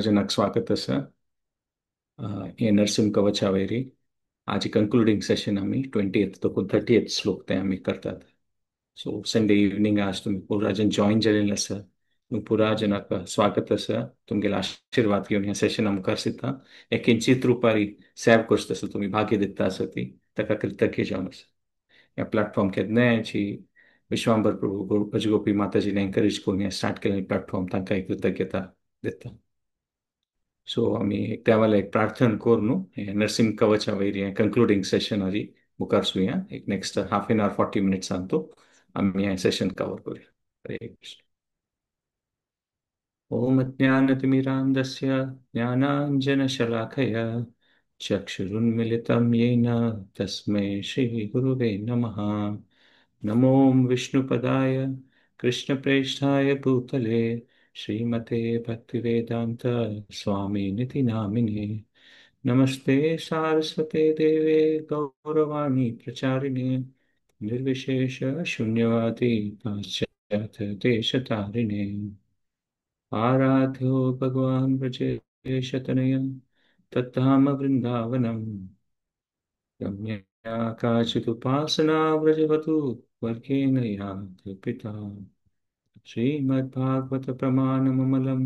जनक स्वागत आसा. हे नरसिंह कवच हावेरी. आज कंक्लुडिंग सेशन आम्ही 20th तो 30th श्लोक ते आम्ही करतात. सो संडे इवनिंग आज तुम्ही पुरा जन जॉईन झालेले आसा. तुम्ही पुरा जनाक स्वागत आसा. तुमगेले आशीर्वाद घेऊन ह्या सेशन आमकां करसिता. हे किंचित रुपारी सेव करता आसा तुम्ही भाग्य दिता आसा ती ताका कृतज्ञ जावन आसा. ह्या प्लॅटफॉर्म केन्नाची विश्वांबर प्रभू अजगोपी माताजीने एनकरेज करून हे स्टार्ट केलेले प्लॅटफॉर्म तांकां कृतज्ञता देता. सो आम्ही त्या वेळेला एक प्रार्थना करू न्हू हे नरसिंह कवचा वयर हे कंक्लुडिंग सेशन हरी मुखार सुया एक next half an hour 40 minutes सांगतो आम्ही हे सेशन कवर करूया. हरे कृष्ण. ओम ज्ञानतिमिरान्धस्य ज्ञानाञ्जनशलाखया चक्षुरुन्मिलितं येन तस्मै श्रीगुरुवे नमः. नमो विष्णुपदाय कृष्णप्रेष्ठाय भूतले श्रीमते भक्तिवेदान्त स्वामिनिति नामिने. नमस्ते सारस्वते देवे गौरवाणी प्रचारिणे निर्विशेष शून्यवादी पाश्चात्य देशतारिणे. आराध्यो भगवान् व्रजेशतनय तद्धाम वृन्दावनम् रम्या काचिदुपासना व्रजवतु वर्गेण या कल्पिता. श्रीमद्भागवत प्रमाणममलं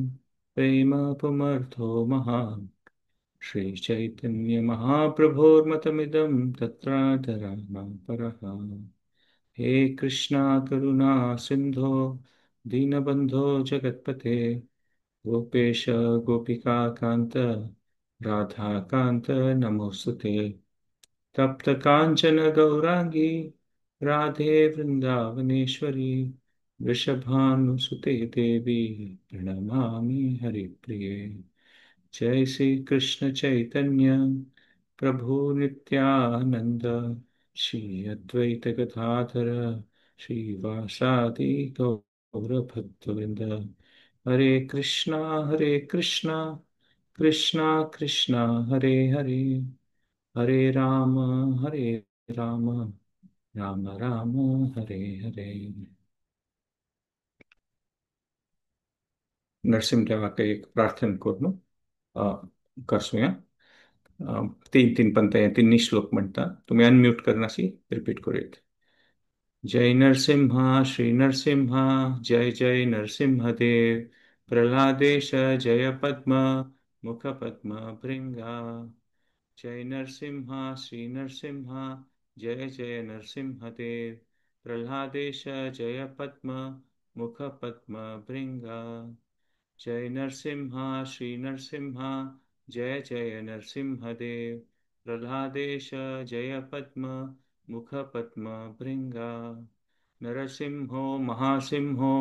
प्रेमपुमर्थो महान् श्रीचैतन्य महाप्रभोर्मतमिदं तत्राधरामा परः. हे कृष्णा करुणा सिन्धो दीनबन्धो जगत्पते गोपेश गोपिका कान्त राधाकान्त नमोऽस्तुते. तप्त काञ्चन गौरांगी राधे वृन्दावनेश्वरी वृषभानुसुते देवी प्रणमामि हरिप्रिये. जय श्री कृष्ण चैतन्य प्रभु नित्यानंद श्री अद्वैत गदाधर श्रीवासादि गौरभक्तवृंद. हरे कृष्णा कृष्णा कृष्णा हरे हरे हरे हरे राम राम राम हरे हरे. नरसिंहदेवाक एक प्रार्थना करून करसूया. तीन तीन पंत तिन्ही श्लोक म्हणता तुम्ही अनम्यूट करनासी रिपीट करूयात. जय नरसिंहा श्री नरसिंहा जय जय नरसिंहदेव प्रल्हादेश जय पद्म मुख पद्म भृंगा. जय नरसिंहा श्री नरसिंहा जय जय नरसिंहदेव प्रल्हादेश जय पद्म मुख पद्म भृंगा. जय नरसिंहा श्री नरसिंहा जय जय नरसिंहदेव प्रल्हादेश जय पद्म मुख पद्म भृंगा. नरसिंहो महासिंहो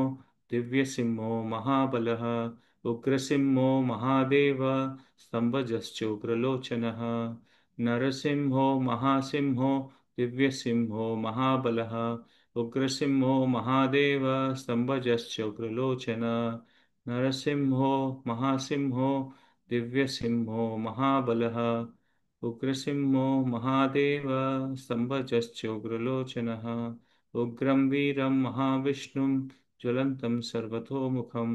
दिव्यसिंहो महाबलः उग्रसिंहो महादेव स्तंभजश्चोग्रलोचनः. नरसिंहो महासिंहो दिव्यसिंहो महाबलः उग्रसिंहो महादेव स्तंभजश्चोग्रलोचनः. नरसिंहो महासिंहो दिव्यसिंहो महाबलः उग्रसिंहो महादेव स्तंभजश्चोग्रलोचनः. उग्रं वीरं महाविष्णुं ज्वलन्तं सर्वतोमुखं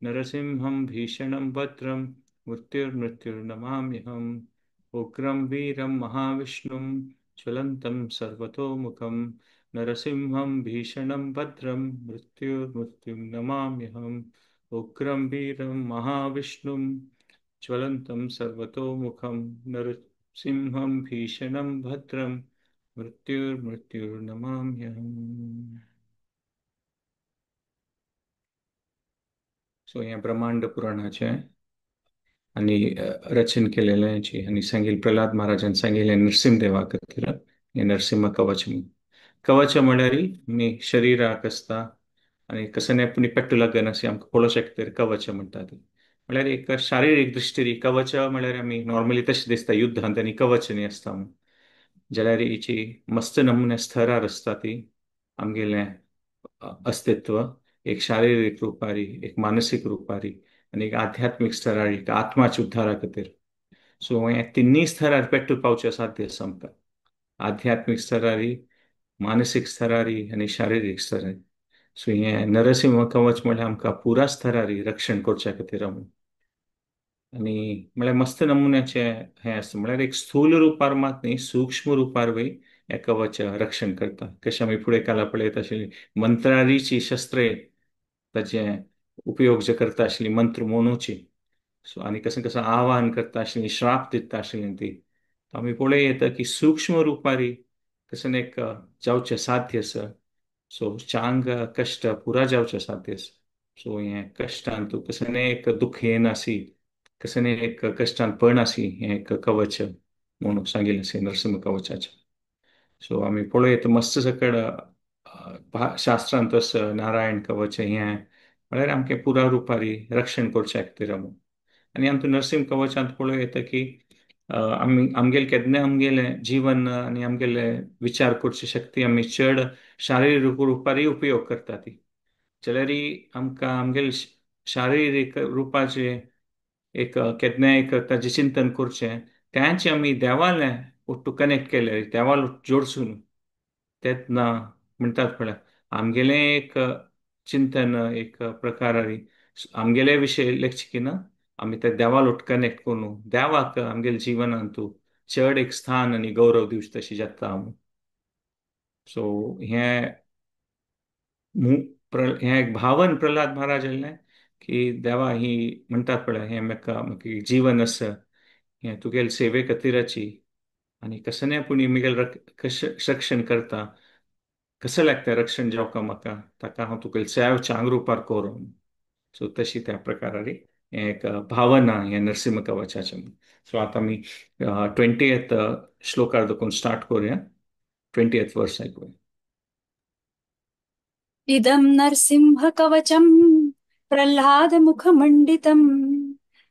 नरसिंहं भीषणं भद्रं मृत्युर्मृत्युर्नमाम्यहम्. उग्रं वीरं महाविष्णुं ज्वलन्तं सर्वतोमुखं नरसिंहं भीषणं भद्रं मृत्युर्मृत्युं नमाम्यहम्. उग्रं वीरं महाविष्णुं ज्वलन्तं सर्वतोमुखं नरसिंहं भीषणं भद्रं मृत्युर्मृत्युर्नमाम्यहम्. सो हे ब्रह्मांड पुराणाचे आणि रचन केलेल्याची आणि सांगील प्रल्हाद महाराजांनी सांगिल्ले नरसिंहदेवा खातीर हे नरसिंह कवच म्हणून. कवच म्हळ्यार मी शरिराक असता आणि कसं पुणी पेट्टू लागन असे आमकां पळोवंक शकता कवच म्हणटात. म्हळ्यार एक शारिरीक दृश्टीरी कवच म्हळ्यार आमी नॉर्मली तशें दिसता युद्धांत आनी कवच न्ही आसता म्हणून. जाल्यार हिची मस्त नमुने स्तरार असता ती आमगेलें अस्तित्व एक शारीरिक रुपारी एक मानसिक रुपारी आणि एक आध्यात्मिक स्तरार एक आत्माच्या उद्धारा खातीर. सो हे तिन्ही स्तरार पेट्टू पावचे साध्य आसा आमकां. आध्यात्मिक स्तरारी मानसिक स्तरारी आणि शारीरिक स्तरारी. सो हे नरसिंह कवच म्हळ्यार आमकां पुरा स्तरारी रक्षण करच्या खातीर आणि म्हळ्यार मस्त नमुन्याचे हें आसता, म्हळ्यार एक स्थूल रुपार मात न्ही, सूक्ष्म रुपार बी हें कवच रक्षण करता. कशें आमी फुडें काला पळयत आशिल्लीं मंत्रारीची शस्त्रे, ताचे उपयोग जे करता आशिल्लीं मंत्र मोनूची, सो आनी कसं कसं आवाहन करता आशिल्लीं, श्राप दिता आशिल्लीं ती, आमी पळय येता की सूक्ष्म रुपारी कसं एक जावचें साध्य आसा. सो चांग कष्ट पुरा जावचें साध्य आसा. सो हें कश्टान तूं कसं एक दुख येनासी, कसं एक कश्टान पडनासी, हें एक कवच म्हणून सांगिल्लें आसा नरसिंह कवचाचें. सो आमी पळयत मस्त सकट शास्त्रांत तसं नारायण कवच हें म्हळ्यार आमगे पुरा रुपारी रक्षण करचे खातीर आमी. आनी आमकां नरसिंह कवचांत पळोवं येता की आमी आमगेलें केन्ना आमगेलें जीवन आनी आमगेले विचार करची शक्ती आमी चड शारिरीक रुपारी उपयोग करता ती, जाल्यार आमकां आमगेले शारिरीक रुपाचे एक केन्नाय एक ताजें चिंतन करचें, तेंच आमी देवालें ओट्टू कनेक्ट केले, देवाल जोडसून तेच ना म्हणटात पळय, आमगेलें एक चिंतन एक प्रकारारी आमगेले विशय लेखचे ना, आमी ते देवाल ओट कनेक्ट करून देवाक आमगेल्या जिवनांत चड एक स्थान आनी गौरव दिवचे तशें जाता. सो हें हें एक भावन प्रल्हाद महाराज आसलें की देवा ही म्हणटात पळय हें म्हाका जीवन आसा, हें तुगेले सेवे खातीराची आनी कसल्यापुणी मुगेल कशें रक्षण करता, कसं लागता रक्षण जावका म्हाका, ताका हांव तुगेले सेव चांग रुपार कोर. सो तशी त्या प्रकारारी हें एक भावना हें नरसिंह कवचाचें. सो आतां आमी 20th श्लोकार देखून स्टार्ट करुया. 20th वर्स ऐकूया. इदं नरसिंहकवचं प्रह्लादमुखमण्डितं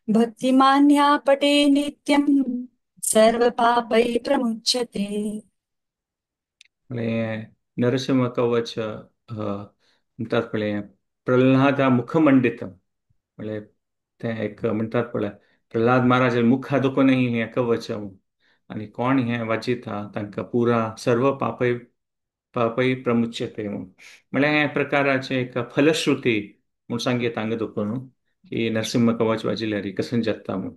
भक्तिमान्या पटे नित्यं सर्वपापैः प्रमुच्यते. म्हळ्यार नरसिंह कवच म्हणटात पळय प्रल्हादा मुखमंडितम, म्हळ्यार तें एक म्हणटात पळय प्रल्हाद महाराज मुखा दुखूनय हें कवच आनी कोण हें वाचिता तांकां पुरा सर्व पापय प्रमुच्यते म्हळ्यार हे प्रकाराचे एक फलश्रुती म्हूण सांगीत हांगा दुखून की नरसिंह कवच वाजिल्यार कसं जाता म्हूण.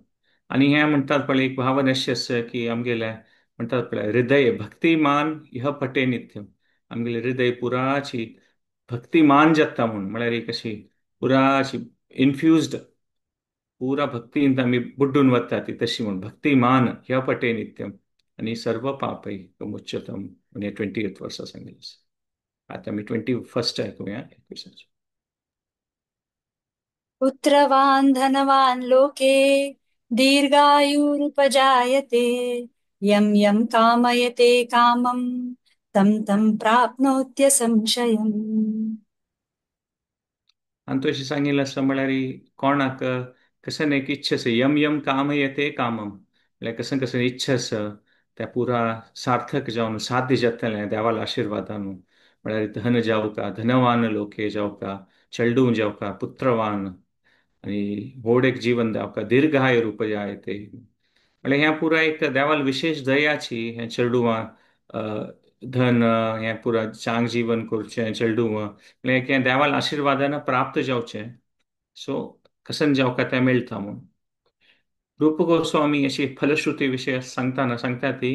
आनी हें म्हणटात पळय एक भावन अशें आसा की आमगेलें म्हणटात पळय हृदय भक्तिमान इह पटे नित्यम, आमगेलें हृदय पुराची भक्तिमान जाता म्हूण, म्हळ्यार एक अशी पुराची इन्फ्युज्ड पुरा भक्तींत आमी बुड्डून वता ती तशी म्हूण भक्तिमान ह्या पटे नित्यम आनी सर्व पापय मुच्यतम म्हणजे 20th वर्सा सांगिल्लें आसा. आता आमी 21st ऐकूया 21. पुत्रवान् धनवान् लोके दीर्घायुरुपजायते यं यं कामयते कामं तं तं प्राप्नोत्य संशयम्. आणि तो अशी सांगिल्लें आसा म्हळ्यार कोणाक कसं एक इच्छा आसा यम यम काम येते कामम, म्हळ्यार कसं कसं इच्छा आसा त्या पुरा सार्थक जावन साध्य जातलें देवाल आशिर्वादान. म्हळ्यार धन जावका धनवान लोके जावका, चेडूं जावका पुत्रवान आनी व्हड एक जीवन जावका दीर्घाय रुपया येते, म्हळ्यार ह्या पुरा एक देवाल विशेष दयाची हें चेडूं धन हें पुरा चांग जीवन करचें चेडूं म्हळ्यार हें देवाल आशिर्वादान प्राप्त जावचें. सो कसन जावका तें मेळटा म्हूण रूप गोस्वामी अशी फलश्रुती विशय सांगताना सांगता ती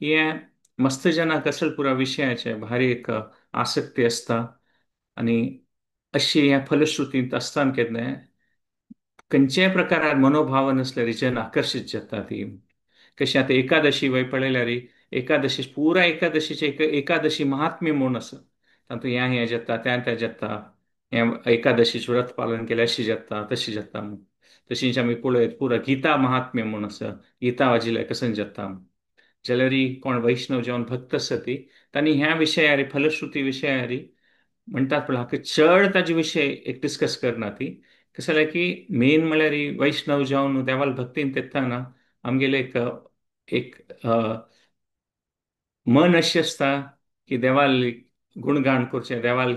की हें मस्त जनाक असल पुरा विशयाचे भारी एक आसक्ती असता आनी अशी ह्या फलश्रुतींत आसताना केन्नाय खंयच्याय प्रकारान मनोभाव नसल्यार जन आकर्शीत जाता ती. कशी आता एकादशी वय पळयल्यार एकादशी पुरा एकादशीचे एकादशी महात्म्य म्हूण आसा, तातूंत हें जाता तें जाता, हें एकादशीचे व्रत पालन केल्यार अशी जाता तशी जाता म्हूण. तशींच आमी पळयत पुरा गीता महात्म्य म्हूण आसा, गीता वाजिल्यार कसन जाता जाल्यार कोण वैष्णव जावन भक्त आसा ती तांणी ह्या विशयारी फलश्रुती विशयारी म्हणटात पळय हाका चड ताजे विशय एक डिस्कस करना ती. कसं जाल्यार की मेन म्हळ्यार वैष्णव जावन देवाल भक्तीन तेत्ताना आमगेले एक मन अशें आसता की देवाल गुणगाण करचें, देवाल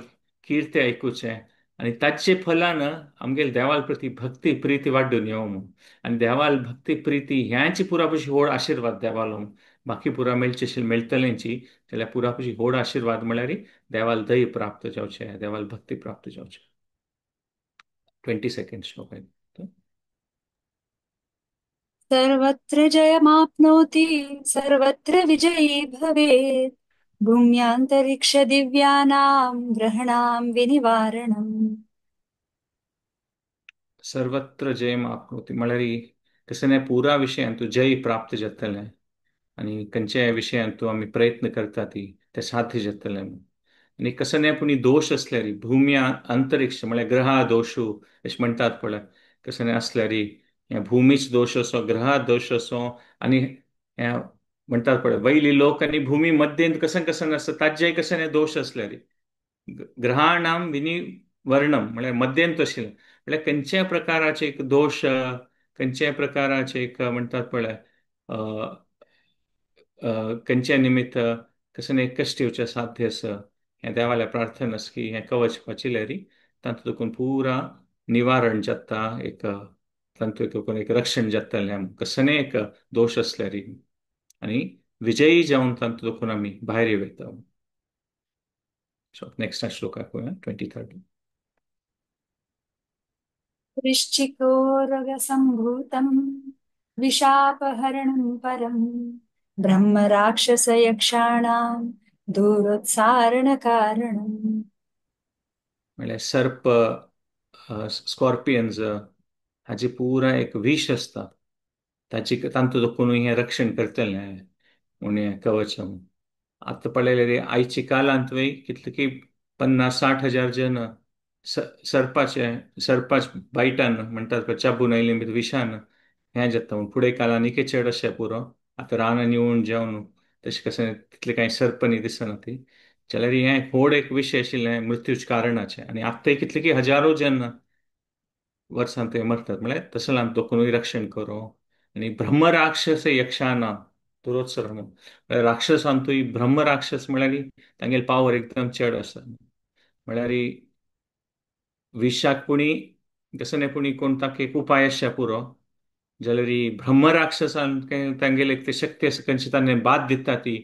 किर्ती आयकुचें आनी ताचे फलान आमगेले देवाल प्रती भक्ती प्रिती वाडून येवं म्हूण. आनी देवाल भक्ती प्रिती ह्याची पुरापुशी व्हड आशिर्वाद देवालो बाकी पुरा मेळचे मेळटलेंची जाल्यार पुरापुशी व्हड आशिर्वाद म्हळ्यार देवाल दय प्राप्त जावचें, देवाल भक्ती प्राप्त जावचें. 22nd श्लोक आहे. सर्वत्र जयमाप्नोति सर्वत्र विजयी भवेत् भूम्यान्तरिक्षदिव्यानां ग्रहणां विनिवारणम्। सर्वत्र जयम आपनोती म्हळ्यार कसं नाही पुरा विषयांतू जय प्राप्त जातलें आणि खंयच्याय विशयांतू आमी प्रयत्न करता ती ते साध्य जातलें आणि कसं नाही पूण दोष असल्यार भूमी अंतरिक्ष म्हळ्यार ग्रहा दोषू अशें म्हणटात पळय कसं नाही असल्यार हे भूमीच दोष असो ग्रहा दोष असो आणि हे म्हणटात पळय वयली लोक आणि भूमी मध्येंत कसं कसं आसता ताजेय कसं नाही दोष असल्यार ग्रहाणाम विनिवर्णम म्हळ्यार मध्यंत अशिल्लें म्हळ्यार खंयच्याय प्रकाराचे एक दोष खंयच्याय प्रकाराचे एक म्हणटात पळय खंयच्या निमित्त कसं नाही कश्ट येवचे साध्य आसा हें देवाल्या प्रार्थना आसा की हें कवच वाचिल्यार तातूंत देखून पुरा निवारण जाता एक तातूंत देखून एक रक्षण जातलें कसं नाही एक दोष असल्यार आणि विजयी जावन तातूंत देखून आमी भायर येता नेक्स्ट श्लोकाक पळोवया 23rd. वृश्चिकोरगसम्भूतम् विशापहरणं परम् ब्रह्मराक्षसयक्षाणां दूरोत्सारणकारणम्। म्हळ्यार सर्प स्कॉर्पियन्स हाजी पुरा एक विष असता ताची तांतू दुखून हे रक्षण करतलें म्हणून हें कवचम आतां पळयल्यार आयची कालांत वय कितले की 50-60 हजार जन सर्पाच्या बायटान म्हणटात पळय चाबून आयिल्ले विशान हें जाता पूण फुडें काळान इके चड अशें पुरो आतां रान निवळ जावन तशें कशें तितले कांय सर्प न्ही दिसना ती जाल्यार हें व्हड एक विशय आशिल्लें मृत्यूच्या कारणाचें आणि आतां कितले की हजारो जन वर्सां ते मरतात म्हळ्यार तसलांत दोखूनय रक्षण करो आणि ब्रह्मराक्षस यक्षांना दुरोत्सर राक्षसांतूय ब्रह्मराक्षस म्हळ्यार तांगेली पावर एकदम चड आसा म्हळ्यार विशाक पुणी कसं नाही पुणी कोण ताका एक उपाय आसचा पुरो जाल्यार ब्रह्मराक्षसान तांगेले ते शक्ती आसा खंयची ताणें बाद दिता ती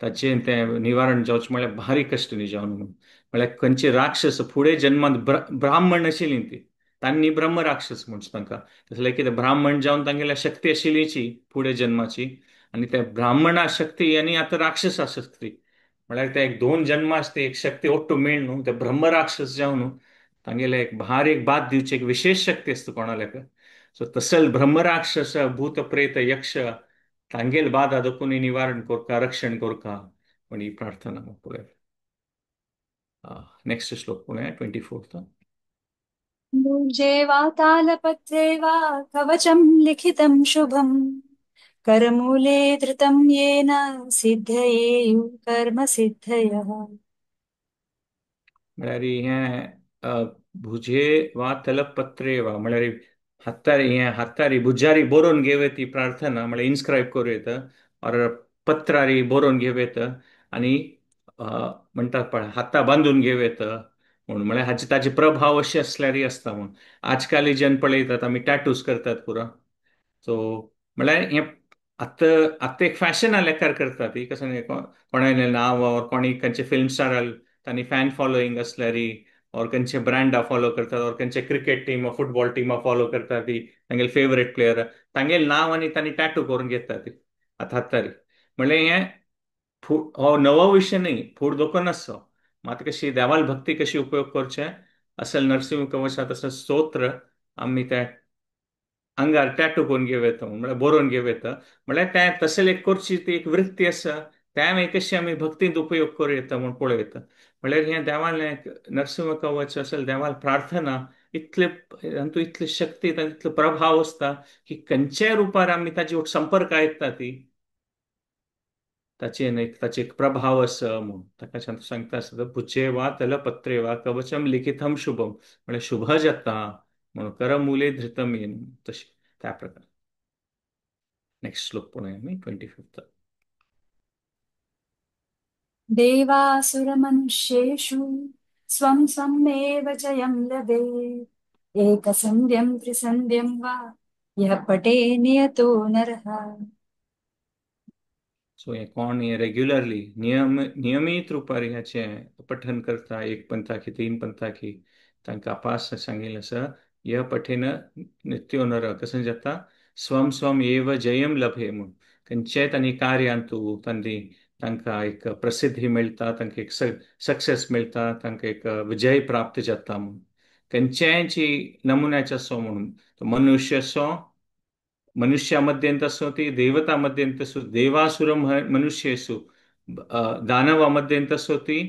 ताचें तें निवारण जावचें म्हळ्यार भारी कश्ट न्ही जावन म्हळ्यार खंयचे राक्षस फुडें जन्मांत ब्राह्मण आशिल्लीं ती तांणी ब्रह्मराक्षस म्हणचे तांकां तसलें कितें ब्राह्मण जावन तांगेल्या शक्ती आशिल्लीची फुडें जन्माची आणि त्या ब्राह्मणा शक्ती आनी आतां राक्षसा शक्ती म्हळ्यार ते एक दोन जन्म आसता एक शक्ती ओट्टू मेळ न्हू ते ब्रह्मराक्षस जावन न्हू तांगेले एक भार एक बाद दिवची एक विशेष शक्ती आसता कोणाल्याक सो तसल ब्रह्मराक्षस भूत प्रेत यक्ष तांगेल बाधा दुखून निवारण कोरका रक्षण कोरका पण ही प्रार्थना पळय नेक्स्ट श्लोक पळोवया 24th. भुजे वा तालपत्रे वा कवचं लिखितं शुभम् करमूले धृतं येन सिद्धयेयुः कर्मसिद्धयः। म्हळ्यार भुजे वा तलपत्रे वा म्हळ्यार हातारी भुजारी बरोवन घेवे ती प्रार्थना म्हळ्यार इन्स्क्रायब करूं येता और पत्रारी बरोवन घेवं येता आणि म्हणटात पळय हाता बांदून घेवं येता म्हणून म्हळ्यार हाचे ताचे प्रभाव अशे असल्यारय आसता म्हणून आजकाल जन पळयतात आमी टॅटूज करतात पुरो सो म्हळ्यार हें आत्तां आत्तां एक फॅशना लेकार करता ती कसं नाही कोणालें नांव और कोणी खंयचे फिल्म स्टार तांणी फॅन फॉलोईंग असल्यार और खंयचे ब्रँडा फॉलो करतात और खंयचे क्रिकेट टीम फुटबॉल टिमा फॉलो करता ती तांगेले फेवरेट प्लेयर तांगेले नांव आनी तांणी टॅटू करून घेतात ती आतां हातारी म्हणल्यार हें हो नवो विशय न्ही फूड दुखून आसचो मात कशी देवाल भक्ती कशी उपयोग करचे असल नरसिंह कवचांत असं स्तोत्र आमी ते आंगार टॅटू करून घेवं येता म्हळ्यार बरोवन घेवं येता म्हळ्यार ते तसले एक करची ती एक वृत्ती आसा त्या मागीर कशी आमी भक्तींत उपयोग करूं येता म्हूण पळोवं येता म्हळ्यार हें देवालें नरसिंह कवच असेल देवाल प्रार्थना इतले तातूंत इतली शक्ती इतलो प्रभाव आसता की खंयच्याय रुपार आमी ताची संपर्क येता ती ताचे एक प्रभाव आसा म्हूण ताका सांगता आसता भुजे वा तलपत्रे वा कवचम लिखितम शुभम म्हळ्यार शुभ जाता म्हणून करमुले धृतम येन तशी त्या प्रकार नेक्स्ट श्लोक पळोवया आमी 25th. देवासुरमनुष्येषु स्वं स्वमेव जयं लभेत् एकसन्ध्यं त्रिसन्ध्यं वा यः पठे नियतो नरः। सो हे कोण हे रेग्युलरली नियमित रुपार ह्याचे पठन करता एक पंथाकी 3 पंथाकी तांकां अपास सांगिल्लें आसा ह्या पठेन नित्यो नर कसं जाता स्वम स्वम एव जयम लभे म्हूण खंयचेय तांणी कार्यान तूं तांणी तांकां एक प्रसिद्धी मेळटा, तांकां एक सक्सेस मेळटा, तांकां एक विजय प्राप्त जाता म्हूण खंयचेंय नमुन्याचें असो म्हणून तो मनुष्य असो, मनुष्यामध्ये असो ती देवतामध्ये असो, देवासुर मनुष्येषु दानवामध्ये असो ती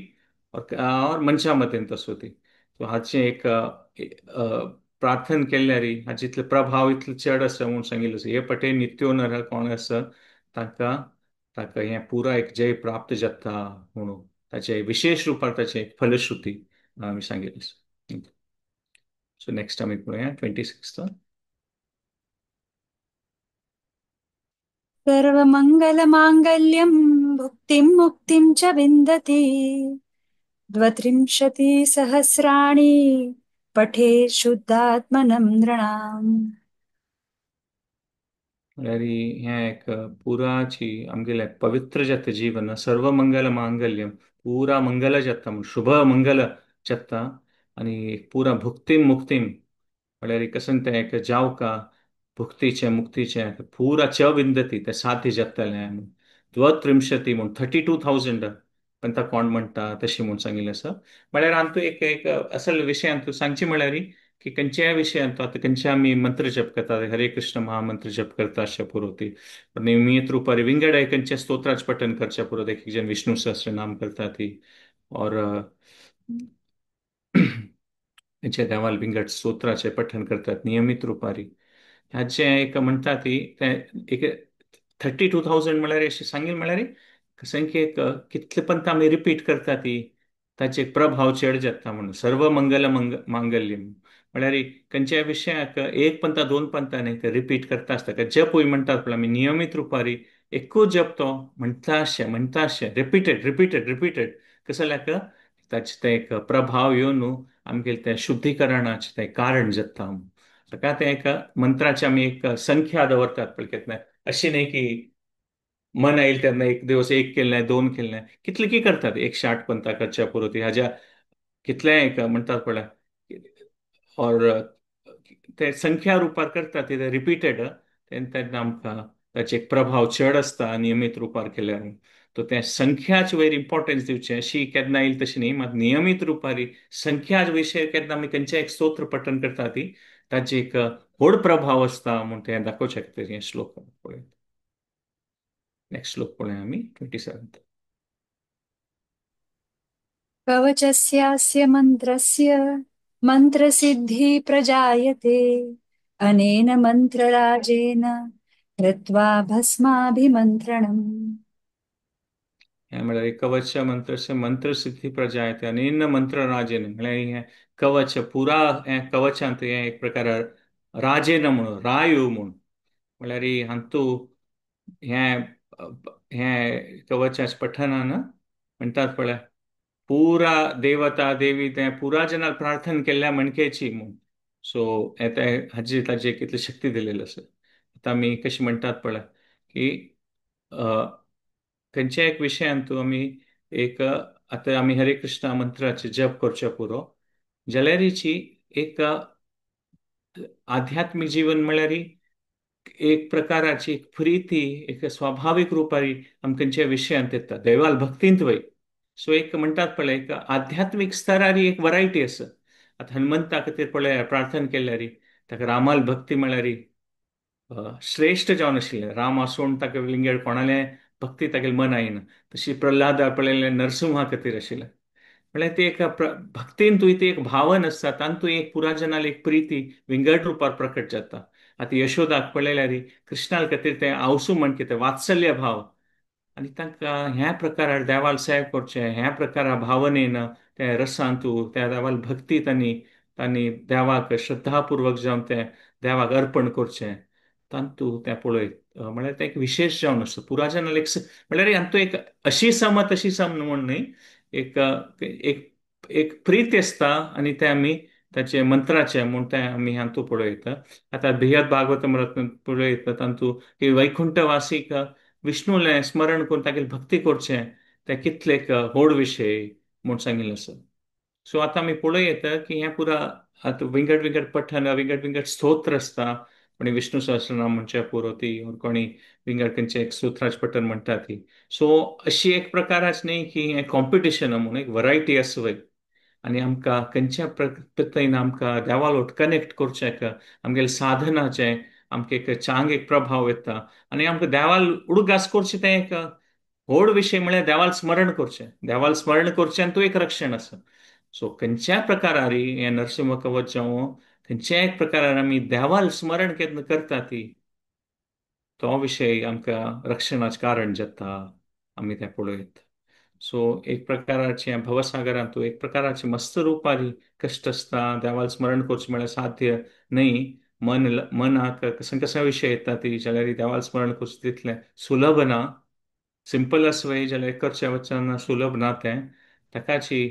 और मनशामध्ये असो ती, सो हाचे एक प्रार्थना केल्यार हाचे प्रभाव इतलो चड आसा म्हणून सांगिल्लो आसा. हे पटे नित्यो नर कोण आसा तांकां ताका हे पुरा एक जय प्राप्त जाता म्हणून ताचे विशेष रुपार ताचे एक फलश्रुती आमी सांगिल्ली आसा. सो नेक्स्ट आमी पळोवया 26. सर्वमङ्गलमाङ्गल्यं भुक्तिं मुक्तिं च विन्दति 32 सहस्राणि पठे शुद्धात्मनं नृणाम्. म्हळ्यार हें एक पुराची आमगेलें पवित्र जाता जीवन, सर्व मंगल मांगल्यम, पुरा मंगल जाता म्हूण शुभ मंगल जाता आनी पुरा भुक्तीम मुक्तीम म्हळ्यार कसं तें एक जावका भुक्तीचें मुक्तीचें पुरा च विंदती तें साध्य जातलें. 32 म्हूण 32,000 पण ता कोण म्हणटा तशी म्हूण सांगिल्लें आसा. म्हळ्यार हातूं एक एक असल विशय हातूं सांगचे म्हळ्यार की खंयच्याय विशयांत आतां खंयचे आमी मंत्र जप करता, हरे कृष्ण महामंत्र जप करता अशें पुरोती नियमित रुपारी विंगड खंयचे स्तोत्राच पठन करचे पुरो एक जन विष्णू सहस्त्र नाम करता ती और खंयचे देवाल विंगड स्तोत्राचे पठन करतात नियमित रुपारी ह्याचे एक म्हणटा ती ते एक 32,000 म्हळ्यार अशें सांगिल्लें म्हळ्यार संख्येक कितले पर्यंत आमी रिपीट करता ती ताचे प्रभाव चड जाता म्हणून सर्व मंगल मांगल्य म्हळ्यार खंयच्याय विशयाक एक पंता दोन पंता न्ही ते रिपीट करता आसता जपूय म्हणटात पण आमी नियमीत रुपारी एकूच जप तो म्हणटा रिपीटेड रिपीटेड रिपीटेड कसं जाल्यार ताचे ते एक प्रभाव येवन न्हू आमगेले ते शुद्धीकरणाचे ते कारण जाता. ताका ते एक मंत्राची आमी एक संख्या दवरतात पळय केन्ना अशी न्ही की मन येईल तेन्ना एक दिवस एक केलें दोन केलें कितले की करतात 108 पंता करच्या पुरो हाज्या कितले एक म्हणटात पळय और ते संख्या रुपार करता ते रिपीटेड तेन्ना आमकां ताचे एक प्रभाव चड आसता नियमीत रुपार केल्यार. तो त्या संख्याच वयर इम्पॉर्टन्स दिवचें अशी केन्ना येईल तशी न्ही मात नियमीत रुपारी संख्या विशय केन्ना आमी खंयचें एक स्तोत्र पठण करता ती ताची एक व्हड प्रभाव आसता म्हूण तें दाखोवचें खातीर हें श्लोक पळय. नेक्स्ट श्लोक पळोवया आमी 27. कवचस्यास्य मन्त्रस्य मन्त्रसिद्धिः प्रजायते अनेन मन्त्रराजेन कृत्वा भस्माभिमन्त्रणम्. हे म्हळ्यार कवच मंत्रस्य मंत्रसिद्धी प्रजायते अनेन मंत्रराजेन म्हळ्यार हें कवच पुरा हें कवचांत हें एक प्रकार राजेन म्हणून रायो म्हूण म्हळ्यार हातूं हें हें कवचाच्या पठणान म्हणटात पळय पुरा देवता देवी ते पुरा जनाल प्रार्थना केल्ल्या मणकेची म्हूण सो हाजी ताजी कितली शक्ती दिलेली आसा. आतां आमी कशी म्हणटात पळय की खंयच्या एक विशयान तूं आमी एक आतां आमी हरे कृष्णा मंत्राचे जप करचे पुरो जाल्यार एक आध्यात्मिक जीवन म्हळ्यार एक प्रकाराची एक प्रीती एक स्वाभाविक रुपारी आमकां खंयच्या विशयांत येता देवाल भक्तींत वय सो एक म्हणटात पळय एक आध्यात्मिक स्तरार एक वरायटी आसा. आतां हनुमंता खातीर पळय प्रार्थना केल्यार ताका रामाल भक्ती म्हळ्यार श्रेश्ठ जावन आशिल्लें राम आसून ताका लिंगड कोणालें भक्ती तागेलें मन आयना तशी प्रल्हादा पळयलें नरसिंहा खातीर आशिल्लें म्हळ्यार ती एक भक्तीन तुवें ती एक भावन आसता तातूंत एक पुराजनाल एक प्रिती विंगड रुपार प्रकट जाता. आतां यशोदाक पळयल्यार कृष्णाल खातीर तें आवसू म्हण कितें वात्सल्य भाव आनी तांकां ह्या प्रकारार देवाल सेव करचें ह्या प्रकारा भावनेन त्या रसांत त्या देवाल भक्ती तांणी देवाक श्रद्धापुर्वक जावन तें देवाक अर्पण करचें तांतू तें पळय म्हळ्यार तें एक विशेश जावन आसता पुराजनाल एक म्हळ्यार हातूं एक अशी सम तशी सम म्हूण न्ही एक एक एक प्रीती आसता आनी तें आमी ताचे मंत्राचे म्हूण तें आमी हातूं पळयता. आतां भियत भागवतम रत्न पळयता तांतू की वैकुंठवासीक विष्णूलें स्मरण करून तागेली भक्ती करचें तें कितलें व्हड विशय म्हूण सांगिल्लें आसा. सो आतां आमी पळय येता की हें पुरा आतां विंगड विंगड पठण विंगड विंगड स्तोत्र आसता कोणी विष्णू सहस्रनाम म्हणच्या पुरवती और कोणी विंगड खंयचे एक सुत्राज पठण म्हणटा ती. सो अशी एक प्रकारच न्ही की हें कॉम्पिटिशन म्हणून एक वरायटी आसवय. आनी आमकां खंयच्या पद्दतीन आमकां देवा लोट कनेक्ट करचें आमगेले साधनाचें आमकां एक चांग एक प्रभाव येता. आनी आमकां देवाल उडगास करचें तें एक व्हड विशय म्हळ्यार देवाल स्मरण करचें. देवाल स्मरण करचें आनी तूं एक रक्षण आसा. सो खंयच्या प्रकारारी हें नरसिंह कवच जावं खंयच्याय एक प्रकारार आमी देवाल स्मरण केन्ना करता ती तो विशय आमकां रक्षणाचें कारण जाता आमी तें पळयत. सो एक प्रकाराचें भवसागरांत तूं एक प्रकाराचें मस्त रुपारी कश्ट आसता देवाल स्मरण करचें म्हळ्यार साध्य न्हय. मनाक कसं कसं विशय येता ती जाल्यार देवाल स्मरण करचें तितलें सुलभ ना. सिंपल आसवय जाल्यार करचें वचन सुलभ ना तें. ताकाची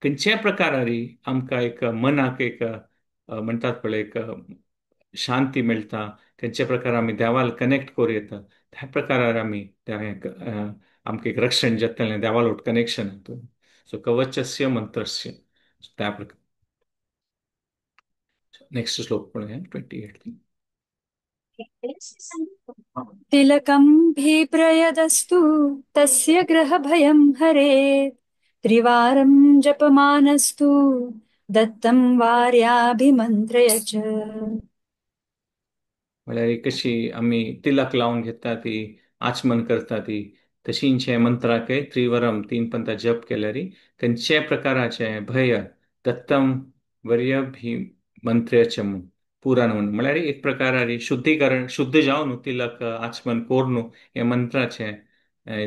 खंयच्याय प्रकारारी आमकां एक मनाक एक म्हणटात पळय एक शांती मेळटा. खंयच्या प्रकार आमी देवाल कनेक्ट करूं येता त्या प्रकारार आमी आमकां एक रक्षण जातलें देवाल कनेक्शन हातून. सो कवचस्य मंत्रस्य त्या प्रकार. नेक्स्ट श्लोक पळोवया 28. तिलकं भीप्रयदस्तु तस्य ग्रहभयं हरेत् त्रिवारं जपमानस्तु दत्तं वार्याभिमन्त्रय च. म्हळ्यार एक कशी आमी तिलक लावन घेता ती आचमन करता ती तशींचे मंत्राकय त्रिवरम 3 पंथा जप केल्यार खंयच्याय प्रकाराचे भय दत्तम वर्यभी मंत्र्याचे पुराण म्हणून म्हळ्यार एक प्रकारारी शुद्धीकरण शुद्ध जावन न्हू तिलक आचमन कोर न्हू हे मंत्राचे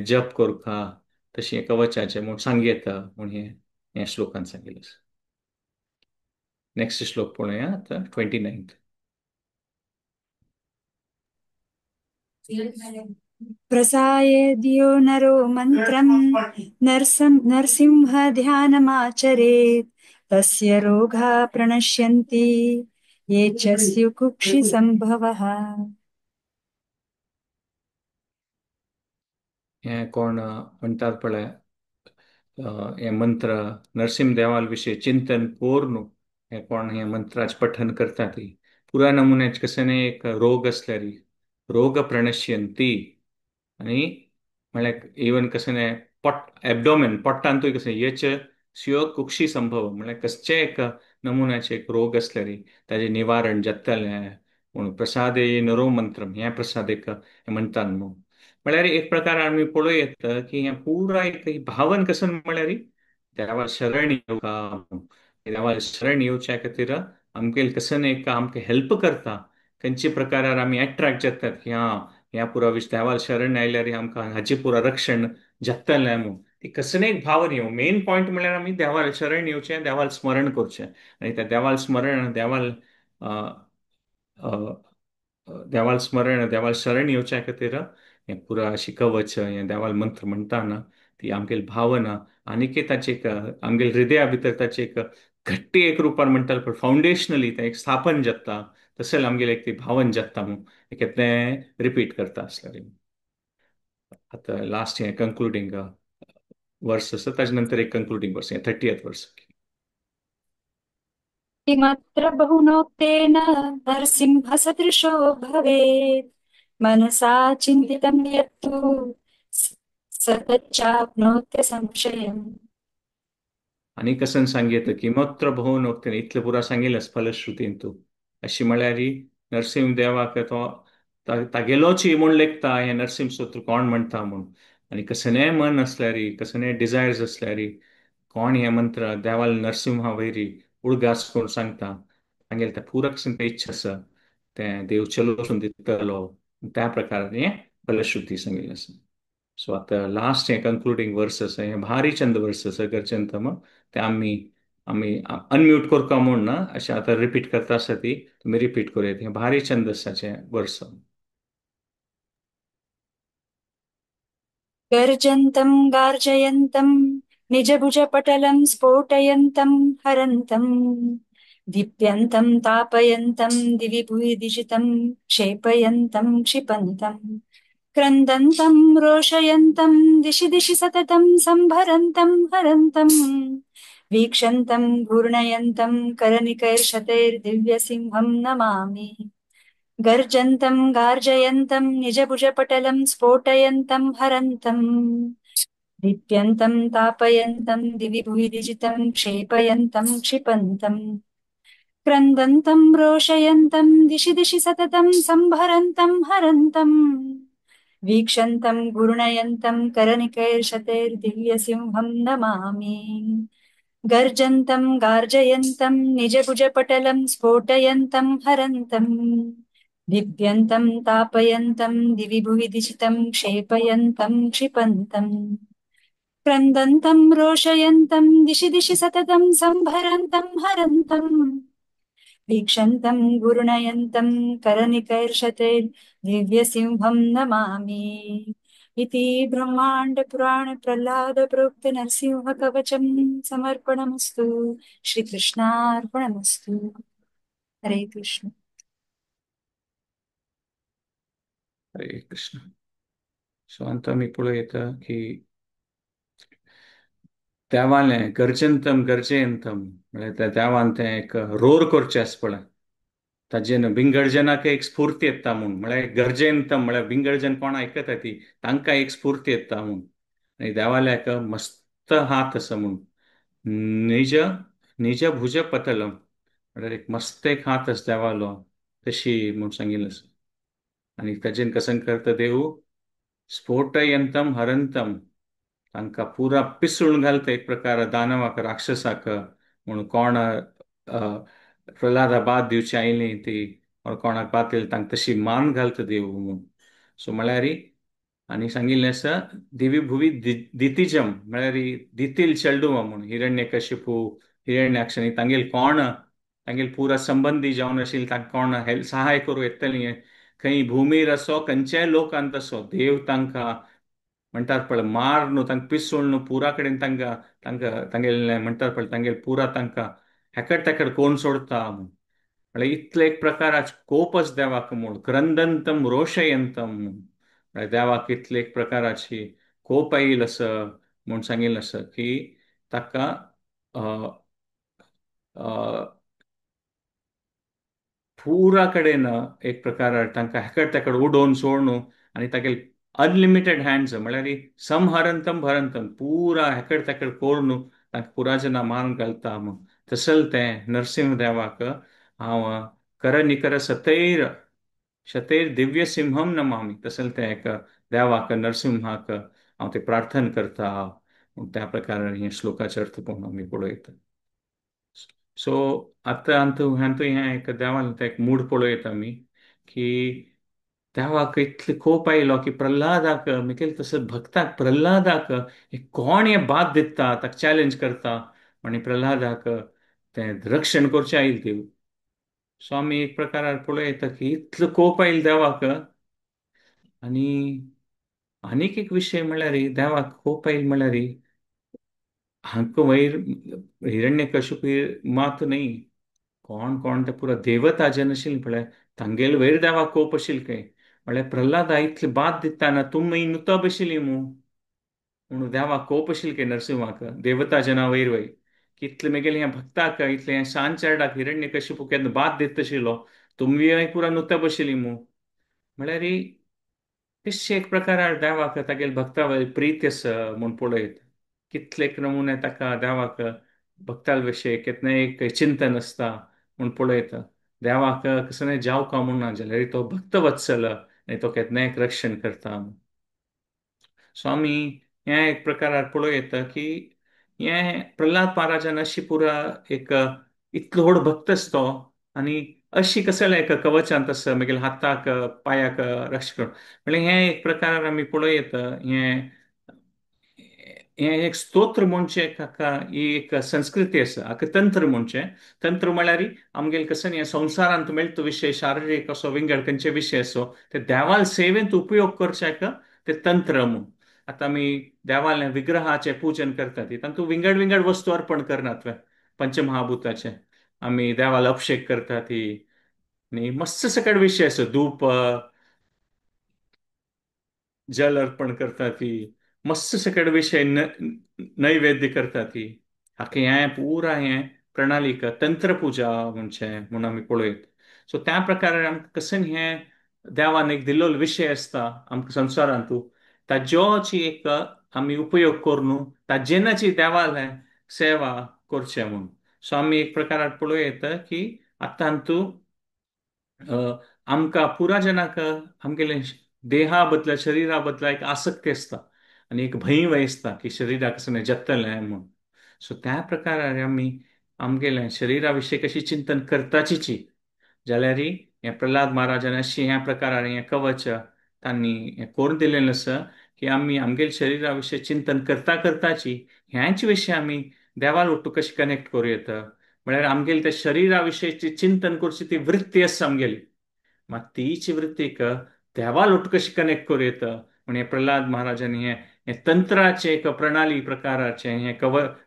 जप करूका तशी कवचाचे म्हूण सांगयता म्हूण हे श्लोकान सांगिल्लें. नेक्स्ट श्लोक पळोवया आतां 29. प्रसायेद्यो नरो मन्त्रं नरसिंहध्यानमाचरेत् तस्य रोगाः प्रणश्यन्ति ये च स्युकुक्षिसम्भवः. हे कोण म्हणटात पळय हे मंत्र नरसिंह देवाल विशीं चिंतन कोर न्हू हे कोण हे मंत्राचे पठन करता ती पुरा नमुन्याचे कसं एक रोग असल्यार रोग प्रणश्यंती आनी म्हळ्यार इवन कसं पोट एबडोमेन पोट्टांतूय कसं हेच स्यो कुक्षी संभव म्हळ्यार कसचे एक नमुन्याचे एक रोग असल्यार ताजें निवारण जातलें म्हणून प्रसादे नरो मंत्रम हे प्रसाद एक म्हणटात न्हू. म्हळ्यार एक प्रकार आमी पळयत की हे पुरा एक भावन कसं म्हळ्यार देवा शरण येवका देवा शरण येवच्या खातीर आमगे कसं एक आमकां हेल्प करता. खंयच्या प्रकारार आमी एट्रॅक्ट जातात की ह्या पुरा विश देवाल शरण आयल्यार आमकां हाचे पुरा रक्षण जातलें म्हणून ती कसं एक भावन येवं मेन पॉयंट म्हळ्यार आमी देवाल शरण येवचें देवाल स्मरण करचें आनी त्या देवाल स्मरण देवाल शरण येवच्या खातीर हें पुरा अशी कवच हें देवाल मंत्र म्हणटाना ती आमगेली भावना आनीक ताची एक आमगेल्या हृदया भितर ताची एक घट्टी एक रुपार म्हणटा पण फावंडेशनली तें एक स्थापन जाता तशें आमगेलें एक ती भावन जाता म्हणून तें रिपीट करता आसलें. आतां लास्ट हें कंक्लुडिंग वर्स आसा ताजे नंतर एक कंक्लुडिंग वर्स हें 30th वर्स. किमत्र बहुनोक्तेन नरसिंहसदृशो भवेत् मनसा चिन्तितं यत्तु स तच्चाप्नोत्य संशयम्. आनी कसन सांगयत किमत्र भोवन वक्तेन इतलें पुरा सांगिल्लें फलश्रुतीन तूं अशी म्हळ्यार नरसिंह देवाक तो तागेलोच म्हूण लेखता हें नरसिंह स्तोत्र कोण म्हणटा म्हूण आनी कसलेंय मन असल्यार कसलेंय डिझायर्स असल्यार कोण हें मंत्र देवाल नरसिंहा वयरी उडगास करून सांगता तांगेले त्या पुरक इच्छा आसा तें देव चलोवचून दितलो त्या प्रकारान हें फलश्रुती सांगिल्लें आसा. सो आतां लास्ट हें कंक्लुडिंग वर्स आसा हें भारी चंद वर्स आसा गर्चंतम ते आमी आमी अनम्यूट करता म्हूण ना अशें आतां रिपीट करता आसा ती तुमी रिपीट करूयात हें भारी छंद आसाचें वर्स. गर्जन्तं गार्जयन्तं निजभुजपटलं स्फोटयन्तं हरन्तं दीप्यन्तं तापयन्तं दिवि भुवि दिशितं क्षेपयन्तं क्षिपन्तं क्रन्दन्तं रोषयन्तं दिशि दिशि सततं सम्भरन्तं हरन्तं वीक्षन्तं घूर्णयन्तं करनिकैर्शतैर्दिव्यसिंहं नमामि. गर्जन्तम् गार्जयन्तम् निजभुजपटलम् स्फोटयन्तम् हरन्तम् दीप्यन्तम् तापयन्तम् दिवि भुवि दिजितम् क्षेपयन्तम् क्षिपन्तम् क्रन्दन्तम् रोषयन्तम् दिशि दिशि सततम् सम्भरन्तम् हरन्तम् वीक्षन्तम् घूर्णयन्तम् करनिकैर्शतैर्दिव्यसिंहम् नमामि गर्जन्तम् गार्जयन्तम् निजभुजपटलम् स्फोटयन्तम् हरन्तम् दीप्यन्तम् तापयन्तम् दिवि भुवि दिशितम् क्षेपयन्तम् क्षिपन्तम् क्रन्दन्तम् रोषयन्तम् दिशि दिशि सततम् सम्भरन्तम् हरन्तम् वीक्षन्तम् गुरुणयन्तम् करनिकैर्षतैर्दिव्यसिंहम् नमामि इति ब्रह्माण्ड पुराण प्रह्लाद प्रोक्त नरसिंह कवचम् समर्पणमस्तु श्रीकृष्णार्पणमस्तु हरे कृष्ण हरे कृष्ण. सो आता मी पुढे येतं की देवालें गर्जंतम गर्जयंतम म्हणजे त्या देवान तें एक रोर करचें आस पळय ताजेन बिंगडजनाक एक स्फूर्ती येता म्हूण म्हळ्यार गर्जयंतम म्हळ्यार बिंगडजन कोण आयकता ती तांकां एक स्फूर्ती येता म्हूण आनी देवाल्याक मस्त हात आसा म्हूण निज निज भुज पतलम म्हळ्यार एक मस्त एक हात आसा देवालो तशी म्हूण सांगिल्लें आसा आनी ताजेन कसन करता देव स्फोटयंतम हरंतम तांकां पुरा पिसून घालता एक प्रकार दानवाक राक्षसाक म्हूण कोण प्रल्हादा बाद दिवची आयली ती कोणाक बाद केली तांकां तशी मान घालता देव म्हणून सो म्हळ्यार आनी सांगिल्लें आसा दिवी भुवी दितिजम म्हळ्यार दितील चेडूं म्हणून हिरण्यकशिपू हिरण्याक्ष आनी तांगेल कोण तांगेल पुरा संबंदी जावन आशिल्ले तांकां कोण हेल्प सहाय करूं येतली खंय भुमीर असो खंयच्याय लोकांत असो देव तांकां म्हणटात पळय मार न्हू तांकां पिसूळ न्हू पुरा कडेन तांकां तांकां तांगेले म्हणटात पळय तांगेले पुरा तांकां हेकड तेकड कोण सोडता म्हळ्यार इतले एक प्रकाराचे कोपच देवाक म्हूण क्रंदंतम रोशयंतम म्हळ्यार देवाक इतले एक प्रकाराची कोप येईल असं म्हूण सांगिल्लें आसा की ताका अ, अ, पुरा कडेन एक प्रकार तांकां हेकड तेकड उडोवन सोडून आनी तागेले अनलिमिटेड हँड्स म्हळ्यार समहरंतम भरंतम पुरा हेकड तेकड कोरून तांकां पुराजना मान घालता म्हूण तसल तें नरसिंह देवाक हांव कर सतैर शतैर दिव्य सिंहम नमामि तसल तें एक देवाक नरसिंहाक हांव ते प्रार्थना करता त्या प्रकारान हे श्लोकाचे अर्थ पळोवन आमी पळयता सो आतां हातूंत हें एक देवान एक मूड पळयत आमी की देवाक इतले खूप आयलो की प्रल्हादाक मुखेल तसं भक्ताक प्रल्हादाक हे कोण हे बाद दिता ताका चॅलेंज करता आनी प्रल्हादाक तें रक्षण करचें आयिल्लें देव सो आमी एक प्रकारान पळयता की इतलो कोप आयलो देवाक आनी आनीक एक विशय म्हळ्यार देवाक कोप आयलो म्हळ्यार हांकां वयर हिरण्यकश्यप मात न्ही कोण कोण ते पुरो देवता जे नाशिल्ले पळय तांगेले वयर देवाक कोप आशिल्ले खंय म्हळ्यार प्रल्हादा इतली बाद दितना तुमी नुतो बशिल्ली म्हणून देवाक कोप आशिल्ले खंय नरसिंहाक देवता जना वयर कितले मेगेले ह्या भक्ताक इतले ह्या सांचेडाक हिरण्यकश्यप केन्ना बाद दिता आशिल्लो तुमी पुरा नुतो बशिल्ली म्हळ्यार बेश्टे एक प्रकारान देवाक तागेले भक्ता वयली प्रीती आसा म्हूण पळयत कितलेक नमुने ताका देवाक भक्ता विशयी केतने एक चिंतन आसता म्हूण पळयता देवाक कसं जावका म्हूण ना जाल्यार तो भक्त वत्सल आनी तो केन्नाय एक रक्षण करता सो आमी हें एक प्रकारान पळयता की हें प्रल्हाद महाराजान अशी पुरा एक इतलो व्हड भक्त आसा तो आनी अशी कसं एक कवचांत आसा मागीर हाताक पांयाक रक्षण म्हणल्यार हें एक प्रकारान आमी पळयता हें हें एक स्तोत्र म्हणचे हाका ही एक संस्कृती आसा हाका तंत्र म्हणचे तंत्र म्हळ्यार आमगेले कसं न्ही संवसारांत मेळटा विशय शारिरीक असो विंगड खंयचे विशय असो ते देवाल सेवेंत उपयोग करचे हाका ते तंत्र म्हूण आतां आमी देवाल विग्रहाचें पुजन करतात तातूंत विंगड विंगड वस्तू अर्पण करनात पंचमहाभुताचे आमी देवाल अभिशेक करतात न्ही मस्त सकट विशय असो धूप जल अर्पण करता ती मस्त सकट विषय नैवेद्य करता ती हाका हें पुरा हें प्रणालिका तंत्रपुजा म्हणचे म्हूण आमी पळयत सो त्या प्रकारे आमकां कसं हे देवान एक दिल्लो विषय असता आमकां संवसारांतू ताज्योची एक आमी उपयोग करून ताजेनाची देवाले सेवा करचे म्हणून. सो आमी एक प्रकारात पळोवं येता की आतांतू आमकां पुरा जनाक आमगेले देहा बदला शरिरा बदला एक आसक्ती असता आणि एक भंय वयसता की शरिराक कसं जगतलें म्हणून. सो त्या प्रकारान आमी आमगेले शरिरा विशीं कशी चिंतन करताचीची जाल्यार हे प्रल्हाद महाराजान अशी ह्या प्रकारान हे कवच तांणी हे करून दिलेलें आसा की आमी आमगेल्या शरिरा विशीं चिंतन करता करताची ह्याच विशीं आमी देवाल ओट्टू कशी कनेक्ट करूं येता. म्हळ्यार आमगेले त्या शरिरा विशींची चिंतन करची ती वृत्ती आसा आमगेली, मात तीच वृत्तीक देवाल ओट्टू कशी कनेक्ट करूं येता म्हण हे प्रल्हाद महाराजांनी हे तंत्राचे एक प्रणाली प्रकाराचे हे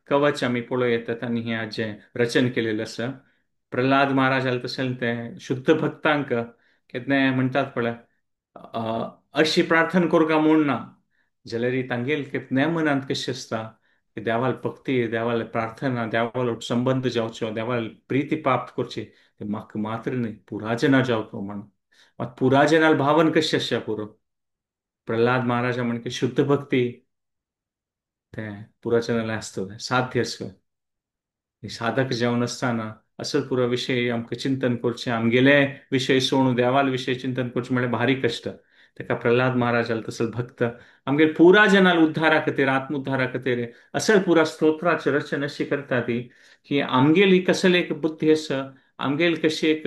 कवच आमी पळोवं येतात आनी हे आज जें रचन केलेलें आसा. प्रल्हाद महाराजाल तशें ते शुद्ध भक्तांक केन्ना म्हणटात पळय अशी प्रार्थना करूं काय म्हूण ना, जाल्यार तांगेल केन्नाय मनांत कशें आसता की देवाल भक्ती देवाल प्रार्थना देवाल संबंध जावचो देवाल प्रीती प्राप्त करची ते म्हाका मात्र न्ही पुरा जना जावचो म्हण. मात पुरा जनाल भावन कशी आसच्या पुरो प्रल्हाद महाराजा म्हण की शुद्ध भक्ती ते पुरा जनाला आसतलें साध्य आसलें. साधक जावन आसतना असल पुरो विशय आमकां चिंतन करचें आमगेले विशय सोडून देवाल विशय चिंतन करचें म्हळ्यार भारी कश्ट. ताका प्रल्हाद महाराज जाल तसलो भक्त आमगे पुरा जनाल उद्धारा खातीर आत्मोद्धारा खातीर असल पुरा स्तोत्राचें रचन अशी करता ती की आमगेली कसली एक बुद्धी आसा आमगेली कशी एक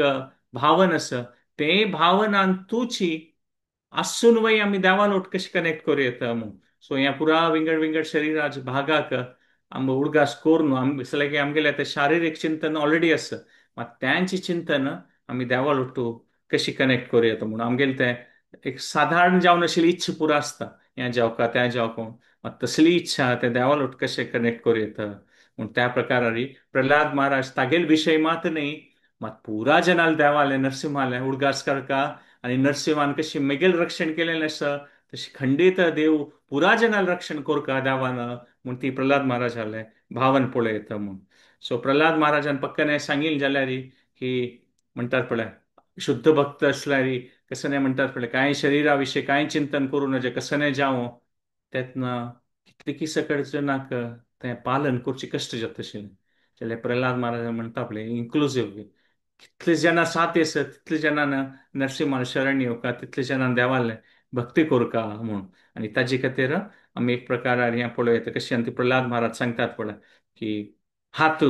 भावन आसा ते भावनांतूची आसून वय आमी देवाल ओट कशी कनेक्ट करूं येता म्हणून. सो ह्या पुरा विंगड विंगड शरिराच्या भागाक आम उडगास करून आमी की आमगेले ते शारिरीक चिंतन ऑलरेडी आसा मात त्यांची चिंतन आमी देवाल ओट्टू कशी कनेक्ट करूं येता म्हणून आमगेले ते एक साधारण जावन आशिल्ली इच्छा पुरो आसता हें जावका तें जावका मात तसली इच्छा ते देवाल ओट कशें कनेक्ट करूं येता म्हूण त्या प्रकारारी प्रल्हाद महाराज तागेल विशय मात न्ही मात पुरा जनाल देवाले नरसिंहाले उडगास करता आणि नरसिंहान कशी मेगेल रक्षण केलेलें आसा तशी खंडीत देव पुरा जनाल रक्षण कोरका देवान म्हूण ती प्रल्हाद महाराज जाले भावन पळोवं येता म्हूण. सो प्रल्हाद महाराजान पक्कन हें सांगिल्लें जाल्यार की म्हणटात पळय शुद्ध भक्त असल्यार कसं म्हणटात पळय कांय शरिरा विशीं कांय चिंतन करूं नजे कसं जावं तेतना कितली सकळ जनाक तें पालन करची कश्ट जाता तशें जाल्यार प्रल्हाद महाराज म्हणटा पळय इन्क्लुझिव्ह कितले जना साथ आसा तितले जनान नरसिंहाल शरण येवका तितले जनान देवाले भक्ती कोरका म्हूण. आनी ताजे खातीर आमी एक प्रकारान हें पळोवं येता कशी आनी ती प्रल्हाद महाराज सांगतात पळय की हात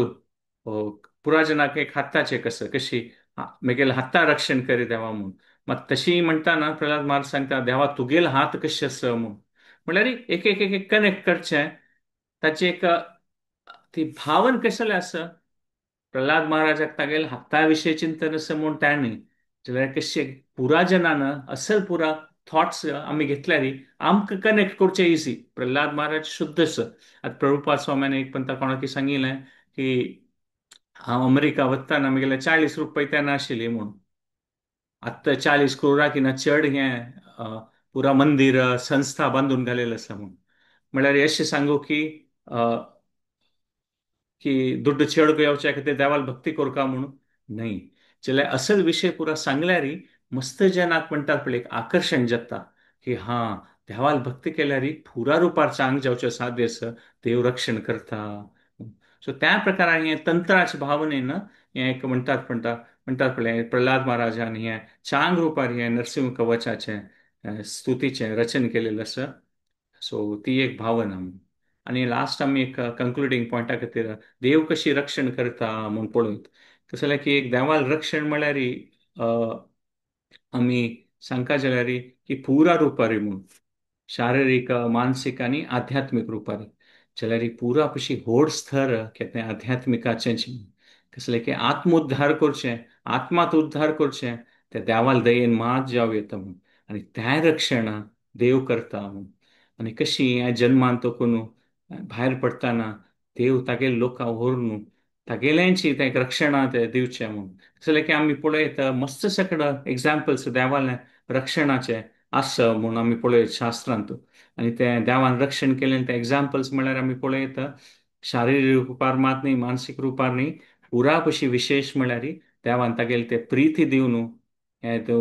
पुरा जनाक एक हाताचें कसं कशी मेगेल हाता रक्षण करी देवा म्हूण. मात तशी म्हणटाना प्रल्हाद महाराज सांगता देवा तुगेल हात कशें आसा म्हूण म्हळ्यार एक एक एक कनेक्ट करचें ताची एक ती भावन कसले आसा. प्रल्हाद महाराजाक तागेले हाता विशयी चिंतन आसा म्हूण ताणें जाल्यार कशें पुरा जनान असल पुरा थॉट्स आमी घेतल्यार आमकां कनेक्ट करचें इझी. प्रल्हाद महाराज शुद्ध आसा. आतां प्रभुपाद स्वाम्यान एक पंत कोणाकी सांगिल्लें की हांव अमेरिका वतना म्हगेले 40 रुपये तेन्ना आशिल्ली म्हूण आत्तां 40 करोडाकिना चड हें पुरा मंदिर संस्था बांदून घालेले आसा म्हूण. म्हळ्यार अशें सांगू की दुड्ड चेड येवचे खातीर देवाल भक्ती कोरका म्हणून न्हय जाल्यार असल विशय पुरा सांगल्यार मस्त जनाक म्हणटात पळय एक आकर्शण जाता की हां देवाल भक्ती केल्यार पुरा रुपार चांग जावचे साध्य आसा देव रक्षण करता. सो त्या प्रकारान हें तंत्राच्या भावनेन हें एक म्हणटात पळय प्रल्हाद महाराजान हें चांग रुपार हें नरसिंह कवचाचें स्तुतीचें रचन केलेलें आसा. सो ती एक भावना. आनी लास्ट आमी एक कंक्लुडींग पॉयंटा खातीर देव कशी रक्षण करता म्हूण पळोवंक कसं जाल्यार की एक देवाल रक्षण म्हळ्यार आमी सांगता जाल्यार की पुरा रुपारी म्हूण शारिरीक मानसीक आनी आध्यात्मीक रुपारी जाल्यार पुरा कशी व्हड स्तर केन्ना आध्यात्मिकाचें कसलें की आत्मोद्धार करचें आत्मात उद्धार करचें ते देवाल दयेन मात जावं येता म्हूण आनी तें रक्षण देव करता म्हूण. आनी कशी ह्या जल्मान तोकून भायर पडटाना देव तागेले लोकां व्हरून तागेल्यांची तें रक्षणां ते दिवचें म्हूण जाल्यार की आमी पळोवं येता मस्त सकड एग्जाम्पल्स देवालें रक्षणाचे आसा म्हूण आमी पळोवं शास्त्रांत. आनी तें देवान रक्षण केलें ते एग्जाम्पल्स म्हळ्यार आमी पळोवं येता शारिरीक रुपार मात न्ही मानसीक रुपार न्ही पुरा कशी विशेश म्हळ्यार देवान तागेले ते प्रिती दिवन हे तो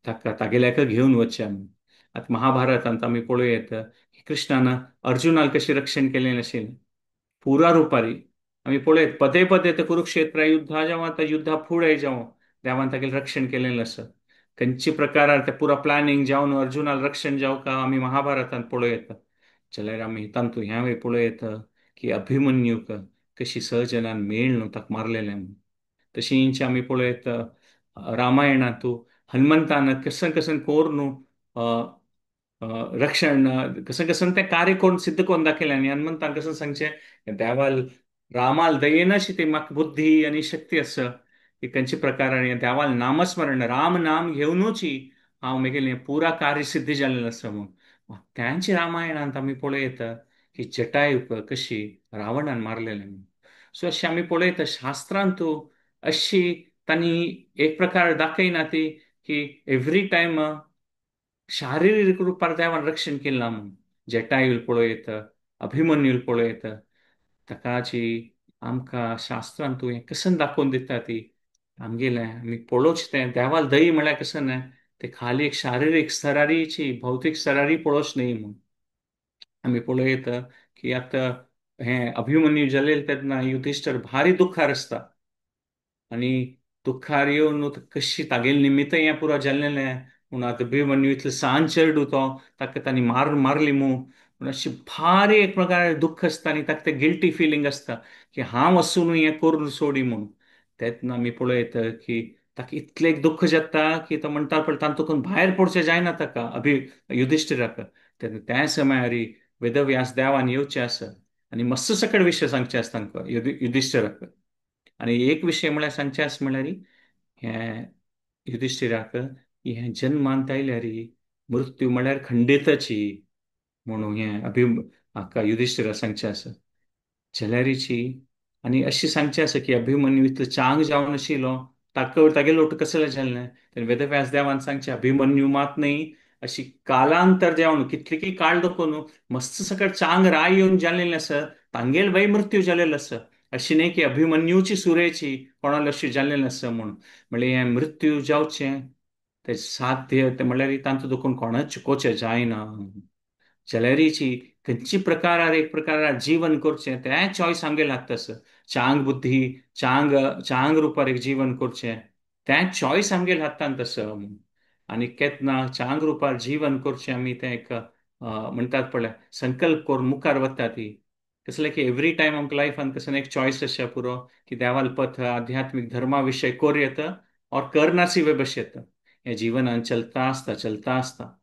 तागेले एका घेवन वचचे आमी. आता महाभारतांत आमी पळयत की कृष्णान अर्जुनाक कशें रक्षण केलें नाशिल्लें पुरा रुपारी आमी पळयत पदे पदे ते कुरुक्षेत्र युद्धा जेव्हा त्या युद्धा फुडें जेवं देवान तागेलें रक्षण केलेलें आसा. खंयच्या प्रकारार ते पुरा प्लॅनिंग जावन अर्जुनाक रक्षण जावं आमी महाभारतांत पळयत जाल्यार आमी तांतू ह्या वेळी पळयत की अभिमन्यूक कशी सहजनान मेळ न्हू ताका मारलेलें म्हणून. तशींच आमी पळयत रामायणांत हनुमंतान कसन कसन कोर न्हू अ, रक्षण कसं कसं ते कार्य करून सिद्ध करून दाखयलें आनी हनुमंतान कसं सांगचें देवाल रामाल दयेन अशी ती म्हाका बुद्धी आनी शक्ती आसा की खंयच्या प्रकारान देवाल नामस्मरण राम नाम घेवनूच हांव म्हगेलें पुरा कार्य सिद्ध जाल्लें आसा म्हणून त्यांच्या रामायणांत आमी पळयत की जटायूक कशी रावणान मारलेलें म्हणून. सो अशें आमी पळयत शास्त्रांत अशी तांणी एक प्रकार दाखयना ती की एवरी टायम शारिरीक रूपार देवान रक्षण केलां म्हणून जटायूल पळयत अभिमन्यूल पळयत ताकाची आमकां शास्त्रांत तुवें कसन दाखोवन दिता ती आमगेलें आमी पळोवच तें देवाल दय म्हळ्यार कसं न्हय ते खाली एक शारिरीक स्तरारीची भौतीक स्तरारी पळोवच न्हय म्हणून आमी पळयत की आतां हें अभिमन्यू जल्ले तेन्ना युधिश्टर भारी दुख्खार आसता आनी दुख्खार येवन कशी तागेले निमित्त हें पुरो जाल्लेलें म्हूण आतां अभिमन्यू इतलो सांज चेडू तो ताका तांणी मारली म्हूण अशी भारी एक प्रकार दुख्ख आसता आनी ताका तें गिल्टी फिलींग आसता की हांव वचून हें करून सोडी म्हणून तेन्ना आमी पळयत की ताका इतलें एक दुख्ख जाता की तो म्हणटा पळय तातूंत भायर पडचें जायना ताका युधिश्टिराक तेन्ना त्या समयार वेदव्यास देवान येवचें आसा आनी मत्स सकट विशय सांगचे आसता तांकां युधिश्टिराक आनी एक विशय म्हळ्यार सांगचे आसा म्हळ्यार हें युधिश्टिराक हें जन्मांत आयल्यार मृत्यू म्हळ्यार खंडितच म्हणून हें हाका युधिश्टिराक सांगचें आसा झलारीची आनी अशी सांगचें आसा की अभिमन्यू इतलो चांग जावन आशिल्लो तागेलो लोट कसले जाल्लें तेन्ना वेदव्यास देवान सांगचें अभिमन्यू मात न्हय अशी कालांतर जेवण कितलीकी काळ दोखून मस्त सकट चांग राय येवन जाल्लेलें आसा तांगेल वय मृत्यू जाल्लेलो आसा अशी न्हय की अभिमन्यूची सुरेची कोणाला अशी जाल्लेलें आसा म्हणून म्हणल्यार हें मृत्यू जावचें ते साध्य ते म्हळ्यार तांतू देखून कोणाच चुकोवचें जायना जाल्यारीची खंयची प्रकारार एक प्रकारार जीवन करचें तें चॉयस आमगेर लागता सर चांग बुद्धी चांग चांग रुपार एक जीवन करचें तें चॉयस आमगेर हातांत तसं आनी केन्ना चांग रुपार जीवन करचें आमी तें एक म्हणटात पळय संकल्प करून मुखार वता ती कसलें की एवरी टायम आमकां लायफान कसं एक चॉयस आसा पुरो की देवाल पथ आध्यात्मिक धर्मा विशय कर येता और करना सिवे बस येता हें जिवनान चलता आसता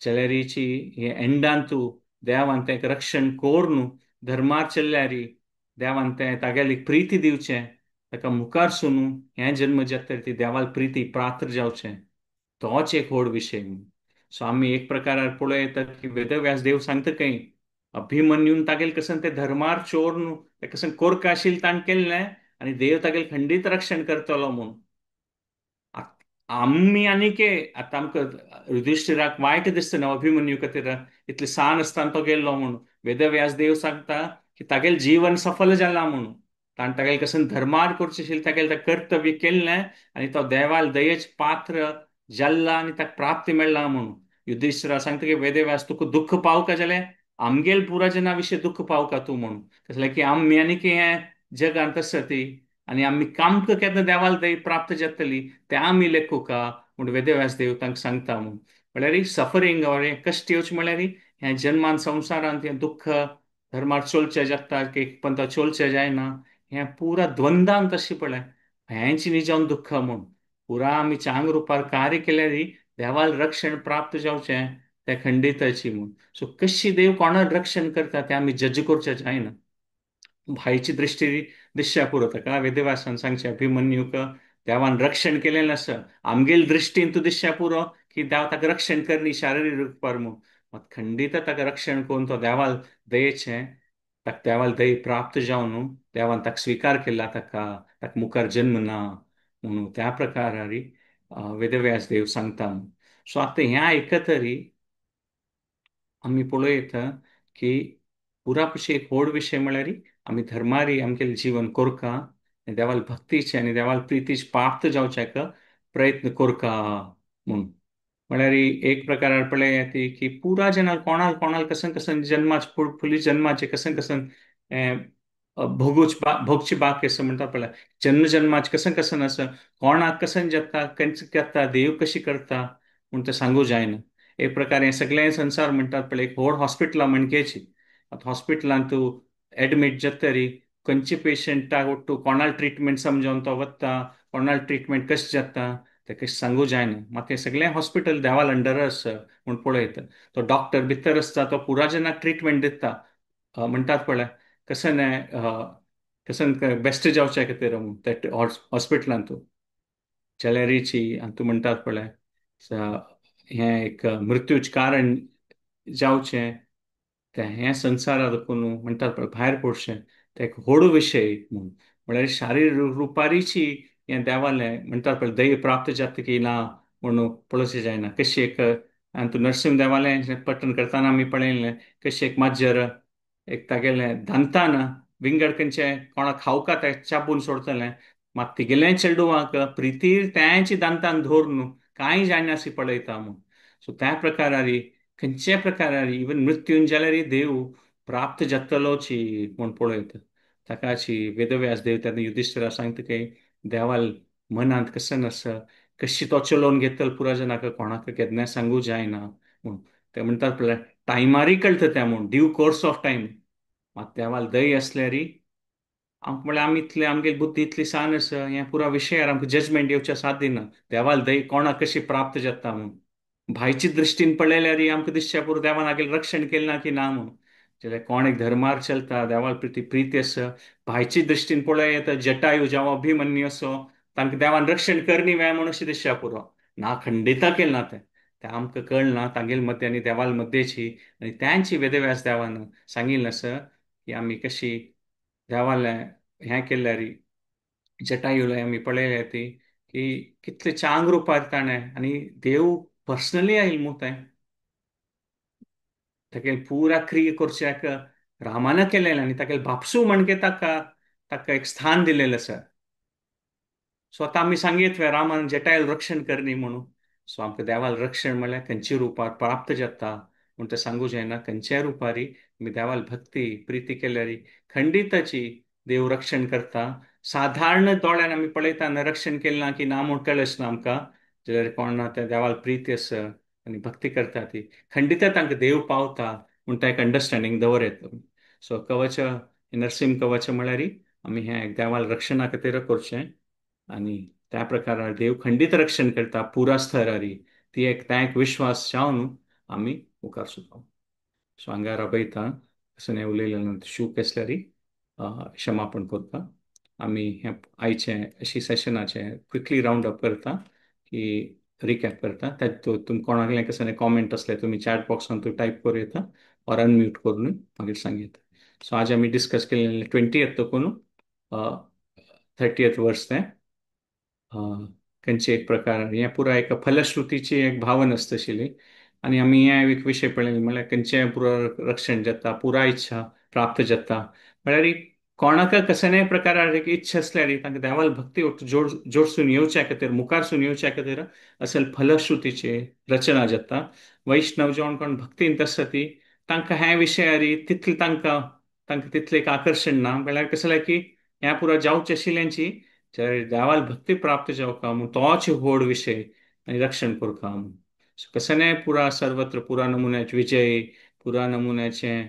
चलेरीची हे एंडान तूं देवान तें रक्षण कोर न्हू धर्मार चल्ल्यारी देवान तें तागेली प्रिती दिवचें ताका मुखार सुनू हें जन्म जाता ती देवाल प्रिती पात्र जावचें तोच एक व्हड विशय सो आमी एक प्रकारार पळयतात की वेदव्यास देव सांगता खंय अभिमन्यून तागेले कसन ते धर्मार चोर न्हू ते कसन कोर्क आशिल्लें ताण केल्लें आनी देव तागेलें खंडीत रक्षण करतलो म्हूण आम्ही आनीक आतां आमकां युधिश्टिराक वायट दिसता न्हू अभिमन्यू खातीर इतलें सान आसतना तो गेल्लो म्हणून वेदव्यास देव सांगता की तागेलें जीवन सफल जालां म्हणून ताणें तागेलें कसन धर्मार करचें आशिल्लें तागेलें तें कर्तव्य केल्लें आनी तो देवाल दयेच पात्र जाल्ला आनी ताका प्राप्ती मेळ्ळा म्हणून युधिश्टिरा सांगता की वेदव्यास तुका दुख्ख पावका जाल्यार आमगेल पुराजना विशीं दुख्ख पावका तूं म्हणून कसलें की आमी आनीक हें जगांत आसा ती आनी आमी आमकां केन्ना देवाल दय प्राप्त जातली ते आमी लेखुका म्हूण वेदव्यास देव तांकां सांगता म्हूण म्हळ्यार सफरींग और हें कश्ट येवचें म्हळ्यार हें जन्मान संवसारांत हें दुख्ख धर्मार चलचें जाता की पण तो चलचें जायना हें पुरा द्वंदांत अशें पळय हेंच न्ही जावन दुख्ख म्हूण पुरा आमी चांग रुपार कार्य केल्यार देवाल रक्षण प्राप्त जावचें तें खंडितची म्हूण सो कशी देव कोणाक रक्षण करता तें आमी जज करचें जायना भायची दृश्टी दिसच्या पुरो ताका वेदव्यासान सांगचें अभिमन्यूक देवान रक्षण केलेलें आसा आमगेल दृश्टीन तूं दिसच्या पुरो की देव ताका रक्षण करनी शारिरीक रूपार म्हूण मात खंडीत ताका रक्षण करून तो देवाल दयेचें ताका देवाल दय प्राप्त जावन देवान ताका स्विकार केला ताका मुखार जन्म ना म्हणून त्या प्रकारारी वेदव्यास देव सांगता सो आतां हें आयकतरी आमी पळयत की पुरापशी एक व्हड विशय म्हळ्यार आमी धर्मारी आमगेलें जीवन कोरका देवाल भक्तीचे आनी देवाल प्रितीचे प्राप्त जावच्याक प्रयत्न कोरका म्हूण. म्हळ्यार एक प्रकारार पळय ती की पुरा जनाल कोणाल कोणाल कसन कसन जन्माचे फुली जन्माचे कसन कसन भोगची बाक असं म्हणटा पळय, जन्म जन्माचे कसन कसन असं कोणाक कसन जाता कंच करता देव कशी करता म्हूण ते सांगू जायना. एक प्रकार हे सगळे संसार म्हणटात पळय एक व्हड हॉस्पिटलां मणकेची. आतां हॉस्पिटलांत तूं एडमीट जातरी खंयचे पेशंटाक तूं कोणाल ट्रिटमेंट समजोन तो वता, कोणाल ट्रिटमेंट कशें जाता ते कशें सांगू जायना. मात हे सगळे हॉस्पिटल देवाल अंडर आसा म्हूण पळयत. तो डॉक्टर भितर आसता तो पुराय जनाक ट्रिटमेंट दिता. म्हणटात पळय कसन कसन बेस्ट जावचे खातीर ते हॉस्पिटलांत चॅलेरीची आनी तूं म्हणटात पळय हें एक मृत्यूचे कारण जावचें ते हे संवसारांत म्हणटात पळय भायर पडचें ते एक व्हड विशय म्हूण. म्हळ्यार शारीर रुपारीची हें देवालें म्हणटात पळय दैव प्राप्त जाता की ना म्हणून पळोवचें जायना. कशी एक आनी तूं नरसिंह देवालें पठण करतना आमी पळयलें कशी एक माजर एक तागेलें दांतान विंगड खंयचे कोणाक खावका ते चाबून सोडतलें, मात तिगेलें चेडूवाक प्रितीर तेंची दांतान धरून कांय जायनाशी पळयता म्हूण. सो त्या प्रकारारी खंयचे प्रकारारी इवन मृत्यून जाल्यार देव प्राप्त जातलोची म्हूण पळयत. ताकाची वेदव्यास देव तेन्ना युधिष्ठिरा सांगता की देवाल मनांत कसन आसा कशी तो चलोवन घेतल पुराय जनाक कोणाक केन्ना सांगू जायना म्हूण. ते म्हणटात पळय टायमारी कळटा तें म्हूण ड्यू कोर्स ऑफ टायम. मात देवाल दय असल्यारी म्हळ्यार आमी इतले आमगे बुद्धी इतली सान आसा हे पुरा विशयार आमकां जजमेंट येवच्या साथ दिना देवाल दय कोणाक कशी प्राप्त जाता म्हूण. भायची दृश्टीन पळयल्यार आमकां दिसच्या पुरो देवान आगेलें रक्षण केलें ना की ना म्हूण. जाल्यार कोण एक धर्मार चलता देवाल प्रीती आसा भायची दृश्टीन पळयत जटायू जावं अभिमन्यू असो तांकां देवान रक्षण करनी वेळ म्हूण अशें दिसच्या पुरो ना खंडिता केलें ना तें आमकां कळना तांगेल मध्य आनी देवाल मध्येची आनी त्यांची वेदव्यास देवान सांगिल्लें आसा की आमी कशी देवालें हें केल्यार जटायूला आमी पळयल्या ती की कितले चांग रुपार ताणें आनी देव पर्सनली आयिल्लो मू तें तागेले पुरा क्रिया करच्याक रामान केलेलें आनी तागेले बापसू म्हणगे ताका ताका एक स्थान दिलेलें आसा. सो आतां आमी सांगीत रामान जटायल रक्षण करनी म्हणून. सो आमकां देवाल रक्षण म्हळ्यार खंयच्या रुपार प्राप्त जाता म्हूण तें सांगू जायना. खंयच्याय रुपारी आमी देवाल भक्ती प्रिती केल्यार खंडिताची देव रक्षण करता. साधारण दोळ्यान आमी पळयता रक्षण केलें ना की ना म्हूण कळच ना आमकां. जाल्यार कोण त्या देवाल प्रीती आसा आनी भक्ती करता ती खंडिता तांकां देव पावता म्हूण ताका एक अंडरस्टँडींग दवरत. सो कवच नरसिंह कवच म्हळ्यार आमी हें देवाल रक्षणा खातीर करचें आनी त्या प्रकारार देव खंडीत रक्षण करता पुरा स्तरारी ती एक त्या एक विश्वास जावन आमी मुखार सुटो. सो हांगा राबयता असं हें उलयलें शूक केसल्यारी क्षमापण करता. आमी हें आयचें अशी सेशनाचें क्विकली रावंड अप करता की रिकॅप करता तुम कोणाकलें कसं कॉमेंट असले तुमी चॅट बॉक्सान तूं टायप करूं येता और अनम्यूट करून मागीर सांगेता. सो आज आमी डिस्कस केलेलें 20th करून 30th वर्स तें खंयचे एक प्रकार हें पुरा एक फलश्रुतीची एक भावन आसता आशिल्ली आनी आमी हे एक विशय पळयले म्हळ्यार खंयचें पुरो रक्षण जाता पुराय इच्छा प्राप्त जाता म्हळ्यार कोणाक कसल्याय प्रकारार एक इच्छा असल्यार तांकां देवाल भक्ती जोडसून येवच्या खातीर मुखारसून येवच्या खातीर असल फलश्रुतीची रचना जाता. वैष्णव जेवण कोण भक्तींत आसता ती तांकां हे विशयार तितलें तांकां तितलें एक आकर्शण ना म्हळ्यार कसं जालें की ह्या पुरो जावचें आशिल्ल्यांची देवाल भक्ती प्राप्त जावका म्हूण तोच व्हड विशय आनी रक्षण करता म्हूण. कसल्याय पुरा सर्वत्र पुरा नमुन्याचे विजय पुरा नमुन्याचे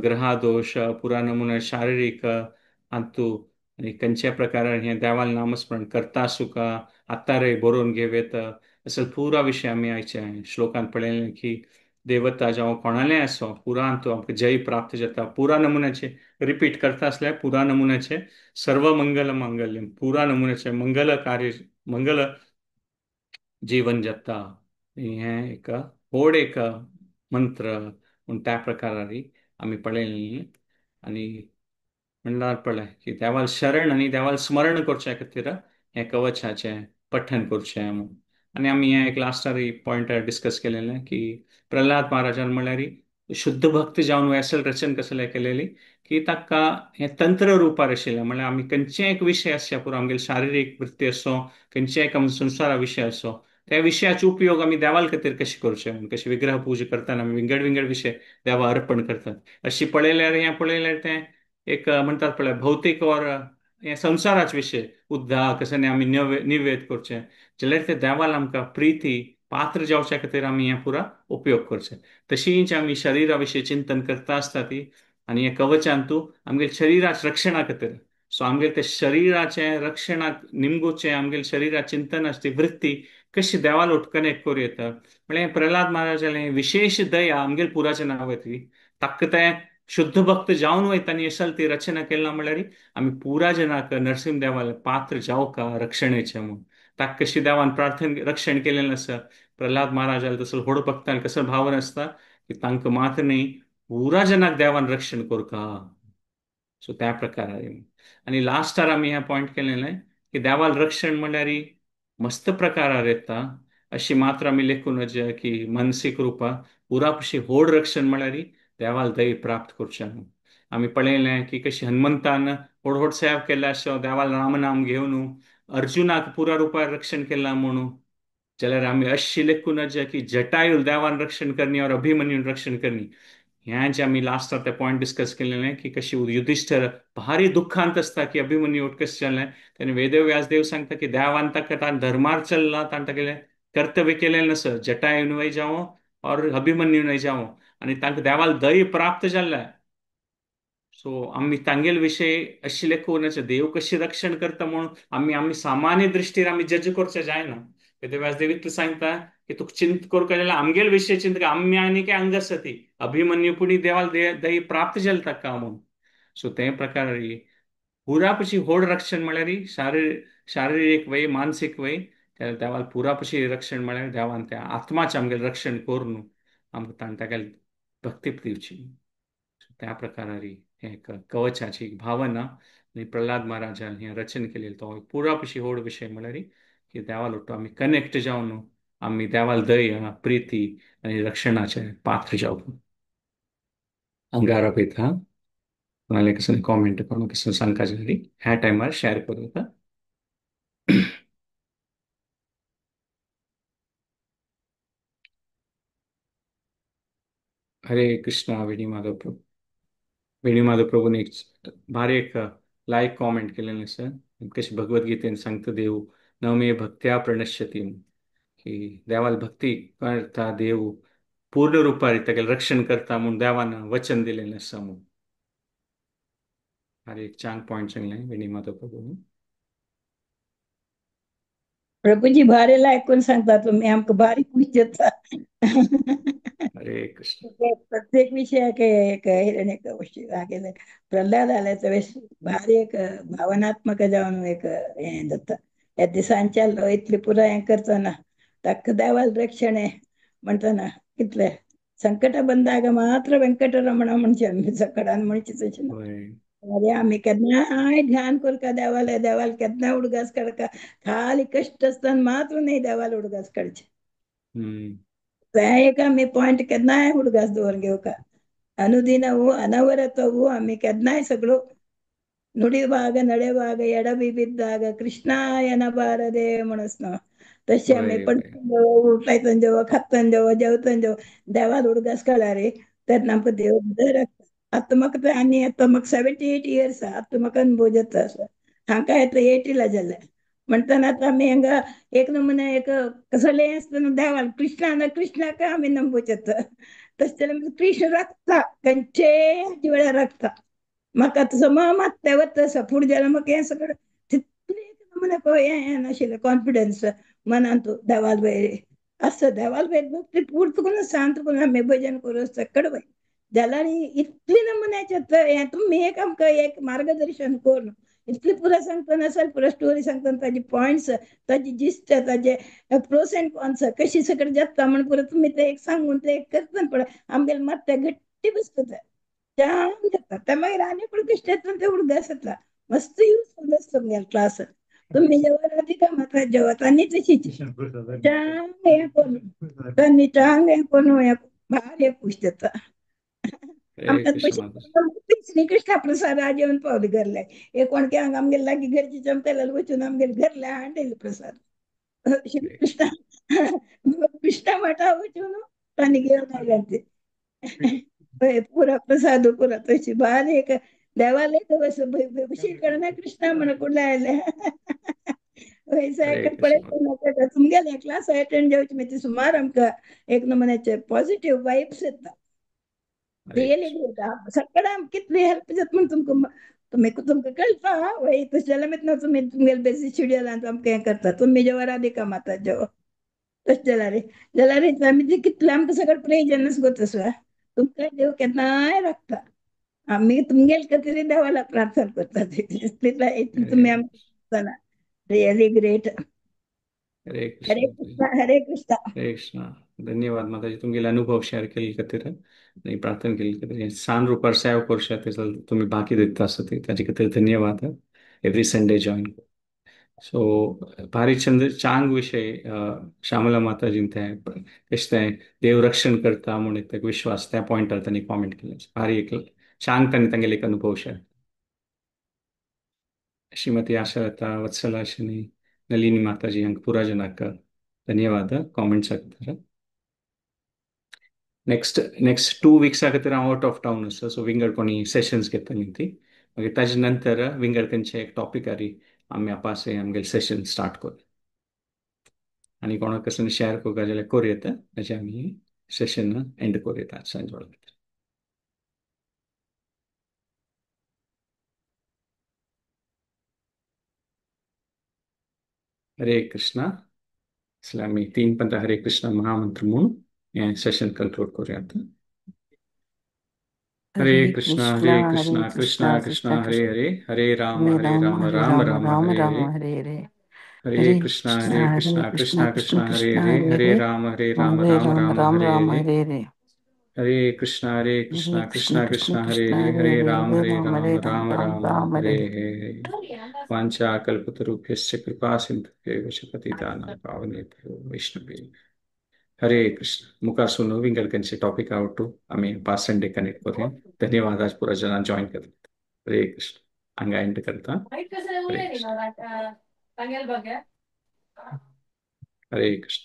ग्रहादोष पुरा नमुन्याचे शारिरीक हांतू आनी खंयच्या प्रकारान हें देवाल नामस्मरण करता सुका आत्तारे बरोवन घेवेत असो पुरा विशय आमी आयच्या श्लोकांत पळयलें की देवता जावं कोणालें आसो पुरा हांतू आमकां जय प्राप्त जाता पुरा नमुन्याचे रिपीट करता आसल्यार पुरा नमुन्याचे सर्व मंगल मांगल्यम पुरा नमुन्याचे मंगल कार्य मंगल जीवन जगता हें एक व्हड एक मंत्र म्हूण त्या प्रकारारी आमी पळयलें आनी म्हणल्यार पळय की देवाल शरण आनी देवाल स्मरण करच्या खातीर हें कवचाचें पठण करचें म्हूण. आनी आमी हें एक लास्टार पॉयंटार डिस्कस केलेलें की प्रल्हाद महाराजान म्हळ्यार शुद्ध भक्त जावन वेसल रचन कसलें केलेली की ताका हे तंत्र रुपार आशिल्लें म्हळ्यार आमी खंयचेय एक विशय आसचे पुरो आमगेली शारिरीक वृत्ती असो खंयचेय एक आमचो संवसारा विशय असो त्या विशयाचो उपयोग आमी देवाल खातीर कशे करचे कशी विग्रह पूजा करतना आमी विंगड विंगड विशय देवा अर्पण करतात अशी पळयल्यार हें पळयल्यार तें एक म्हणटात पळय भौतीक और हे संवसाराचे विशय उद्दाक कसं आमी निवेद करचे जाल्यार ते देवाल आमकां प्रिती पात्र जावच्या खातीर आमी हें पुरा उपयोग करचे तशींच आमी शरिरा विशीं चिंतन करता आसता ती आनी हे कवचान तूं आमगे शरिराच्या रक्षणा खातीर सो आमगे ते शरिराचे रक्षणाक निमगुचे आमगे शरिरा चिंतन आसता ती वृत्ती कशी देवाल कनेक्ट करूं येता म्हळ्यार प्रल्हाद महाराजाले विशेष दया आमगेल पुराचे नांव येतली ताका ते शुद्ध भक्त जावन वयता आनी असल ती रचना केला म्हळ्यार आमी पुरा जनाक नरसिंह देवाल पात्र जावका रक्षणेचे म्हूण ताका कशी देवान प्रार्थना रक्षण केलेलें आसा प्रल्हाद महाराजाल तसो व्हड भक्तांक कसो भावन आसता की तांकां मात्र न्ही पुरा जनाक देवान रक्षण करता सो त्या प्रकारे आणि लास्टार आमी हें पॉइंट केलेलें की देवाल रक्षण म्हणल्यार मस्त प्रकारार येता अशी मात्र आमी लेखून वचया की मानसीक रुपा पुरापशी व्हड रक्षण म्हळ्यार देवाल दय प्राप्त करचें न्हू आमी पळयलें की कशी हनुमंतान व्हड व्हड सेवा केल्या अशें देवाल रामनाम घेवन अर्जुनाक पुरा रुपार रक्षण केलां म्हणून जाल्यार आमी अशी लेखून वचया की जटायूल देवान रक्षण करणी और अभिमन्यून रक्षण करणी ह्या जे आमी लास्ट ते पॉइंट डिस्कस केलेले की कशी युधिष्ठर भारी दुःखांत असता की अभिमन्यू कशें जालें त्याने वेदव्यास देव सांगता की देवान ताका ताण धर्मार चल्ला ताण तागेलें कर्तव्य केलेलें नस जटायूनय जावं और अभिमन्यूनय जावं आनी तांकां देवाल दय प्राप्त जाल्ल्या सो आमी तांगेल विशयी अशी लेखून देव कशी रक्षण करता म्हणून आमी आमी सामान्य दृश्टीर आमी जज करचें जायना वेदव्यास देव इतलें सांगता की तुका चिंत करता जाल्यार आमगेल विशय चिंत कर आमी आनी काय अंगसती अभिमन्यू पुणी देवाल दय प्राप्त जालें ताका म्हणून सो ते प्रकार पुरापशी व्हड रक्षण म्हळ्यार शारिरीक वय मानसीक वय देवाल पुरापशी रक्षण म्हळ्यार देवान त्या आत्माचें आमगेलें रक्षण कर न्हू आमकां ताणें तागेली भक्ती दिवची त्या प्रकारारी हे कवचाची भावना आणि प्रल्हाद महाराजान हे रचन केलेलं तो पुरापशी व्हड विशय म्हळ्यार की देवाल आमी कनेक्ट जावन आमी देवाल दय प्रिती आनी रक्षणाचे पात्र जावं अंगार पळयता कोणाले कसं कॉमेंट करून कसं सांगता जाल्यार ह्या टायमार शेअर करूं येता हरे कृष्णा वेणीमाधव प्रभूने एक भारी एक लायक कॉमेंट केलेलं आसा कशी भगवद्गीतेन सांगता देव नवमे भक्त्या प्रणश्यती की देवाल भक्ती करता देव पूर्ण रुपार तागेलें रक्षण करता म्हणून देवान वचन दिलेलें आसा म्हणून भारी एक चांग पॉइंट सांगलें वेणीमाधव प्रभून प्रभूजी भारी ऐकून सांगता तुम्ही आमकां भारी खुश जाता हरे कृष्ण प्रत्येक विषयाक एक एक गोष्टी सांगितले प्रल्हाद जाल्यार भारी एक भावनात्मक जावन एक हें जाता ह्या दिसांच्या इतली पुरा हें करतना ताका देवाल रक्षण म्हणटना कितले संकट ಬಂದಾಗ ಮಾತ್ರ ವೆಂಕಟರಮಣ म्हणचे आमी सकाळान म्हणचे तशें ना अरे आमी केन्नाय ध्यान करता देवाल केन्ना उडगास काडका खाली कष्ट आसतना मात्र न्ही देवाल उडगास काडचे एक आमी पॉइंट केन्नाय उडगास दवरून घेवका ಅನುದಿನವೂ ಅನವರತವೂ ಆಮಿ ಕೆದ್ನಾಯ್ ಸಗಳು ನುಡಿವಾಗ ನಡೆವಾಗ ಎಡವಿ ಬಿದ್ದಾಗ ಕೃಷ್ಣಾಯನ ಬಾರದೆ ಮನಸ್ನ तशें आमी पडटन जेवो उठलायतन जेवो खातन जेवो जेवतन जेवो देवाल उडगास काडल्यार तेन्ना आमकां देव बरें राखता आतां म्हाका आनी आतां म्हाका 78 इयर्स आतां म्हाका अनुभव जाता हांकां येता 80 ला जाल्या म्हणटना आतां आमी हांगा एक नमुने एक कसले आसतना देवाल कृष्णाक आमी नंबर जाता तशें जाल्यार कृष्ण राखता खंयचे वेळार राखता म्हाका आतां मात ते वता फुडें जाल्यार म्हाका हें सगळें तितलें एक नमुने हें नाशिल्लें कॉन्फिडन्स मनांत देवाल वयर असं देवाल वयर भक्ती पूर्त करून शांत करून आमी भजन करूं सकड वय जाल्यार इतली नमुन्याचे हें तुमी एक आमकां एक मार्गदर्शन कोर इतली पुरा सांगतना सर पुरा स्टोरी सांगतना ताजी पॉइंट्स ताजी जिस्ट ताजे प्रोस एंड कॉन्स कशी सकड जाता म्हण पुरो तुमी ते एक सांगून ते एक करतना पळय आमगेले मात ते गट्टी बसता जाम जाता ते मागीर आनी कोण कश्ट येता ते उडगास येता मस्त युजफूल आसता तुमगेले क्लास तुम्ही जेव्हा राधिका माता जेव्हा त्यांनी तशीच चांग हे करून त्यांनी चांग हे करून भारी खुश जाता हरे आमच्यात कृष्ण माता जी। पैसे श्रीकृष्ण प्रसाद आज येऊन पावले घरला एक कोण की आमगे लागी घरची चमकायला वचून आमगे घरला हांडेल प्रसाद हरे श्रीकृष्ण कृष्ण मठा वचून आणि घेऊन आले होय, पुरा प्रसाद पुरा तशी बाल एक देवालय दिवस करना कृष्णा मन कुंडायले वैसा हरे एक पड़े कृष्ण माता। तुम गेले क्लास अटेंड जाऊच मी सुमार आमका एक नमुन्याचे पॉझिटिव्ह वाइब्स येतात हरे रिअली कृष्ण ग्रेट सगळं कितली हेल्प जात म्हणून तुम्ही तुमका कळता वय तसल्याला मित ना तुम्ही तुमगे बेसी शेड्यूल आणि तुमका हें करता तुम्ही जेव्हा राधिका माता जेव्हा तस जलारे आम्ही जे कितलं आमचं सगळं प्रेजनच गोतस तुमका देव केन्नाय राखता आम्ही तुमगेल कधी देवाला प्रार्थना करतात तिथला हरे तुम्ही आमच्या रिअली ग्रेट हरे कृष्ण हरे माता जी। कृष्णा हरे कृष्णा हरे कृष्ण। धन्यवाद माताजी तुमगेले अनुभव शेअर केले खातीर आणि प्रार्थना केली खातीर सान रुपार सेवा करशा तेजल तुम्ही बाकी दिता आसा ती ताजे खातीर धन्यवाद एवरी संडे जॉइन सो भारी चंद चांग विषय श्यामला माताजीन ते कशें तें देव रक्षण करता म्हणून एक विश्वास त्या पॉइंटार त्यांनी कॉमेंट केले भारी एक चांग तांणी तांगेले एक अनुभव शेअर श्रीमती आशालता वत्सलाशिनी नलिनी माताजी हंग पुरा ಜನಕ್ಕೆ ಧನ್ಯವಾದ ಕಾಮೆಂಟ್ಸ್ ಹಾಕಿದ್ದಾರೆ नेक्स्ट 2 वीक्स ಆಗತ್ತರ ಔಟ್ ಆಫ್ ಟೌನ್ सो विंगड कोणी सेशन्स घेता निंती मागीर ताजे नंतर विंगड खंयचे एक टॉपिक आरी आमी आपासे आमगे सेशन स्टार्ट कर आनी कोणाक कसं शेअर करता जाल्यार कोरयेत ताजे आमी सेशन एंड कोरयता सांज वेळार हरे कृष्णा इसलिए आमी 3 पंथ हरे कृष्णा महामंत्र म्हणून हें सेशन कंक्लूड करूयात हरे हरे हरे कृष्णा कृष्णा कृष्णा कृष्णा कृष्णा हरे कृष्ण हरे हरे राम हरे राम राम राम राम हरे राम हरे हरे हरे हरे कृष्णा हरे कृष्णा कृष्णा कृष्णा कृष्ण कृष्णा हरे कृष्ण हरे हरे हरे हरे राम हरे राम राम राम राम हरे राम हरे हरे हरे हरे कृष्णा कृष्णा कृष्ण कृष्णा हरे कृष्ण हरे हरे हरे हरे हरे राम राम राम राम राम राम हरे हरे हरे हरे वाञ्छा कल्पतरुभ्यश्च कृपा सिन्धुभ्यैव च पतितानां पावनेभ्यो वैष्णवेभ्यो हरे कृष्ण मुखार सुनो विंगड से टॉपिक आवटू आम्ही 5 संडे कनेक्ट करूया धन्यवाद आज पुरा जना जॉईन करता हरे कृष्ण हांगा एंड करता हरे कृष्ण हरे कृष्ण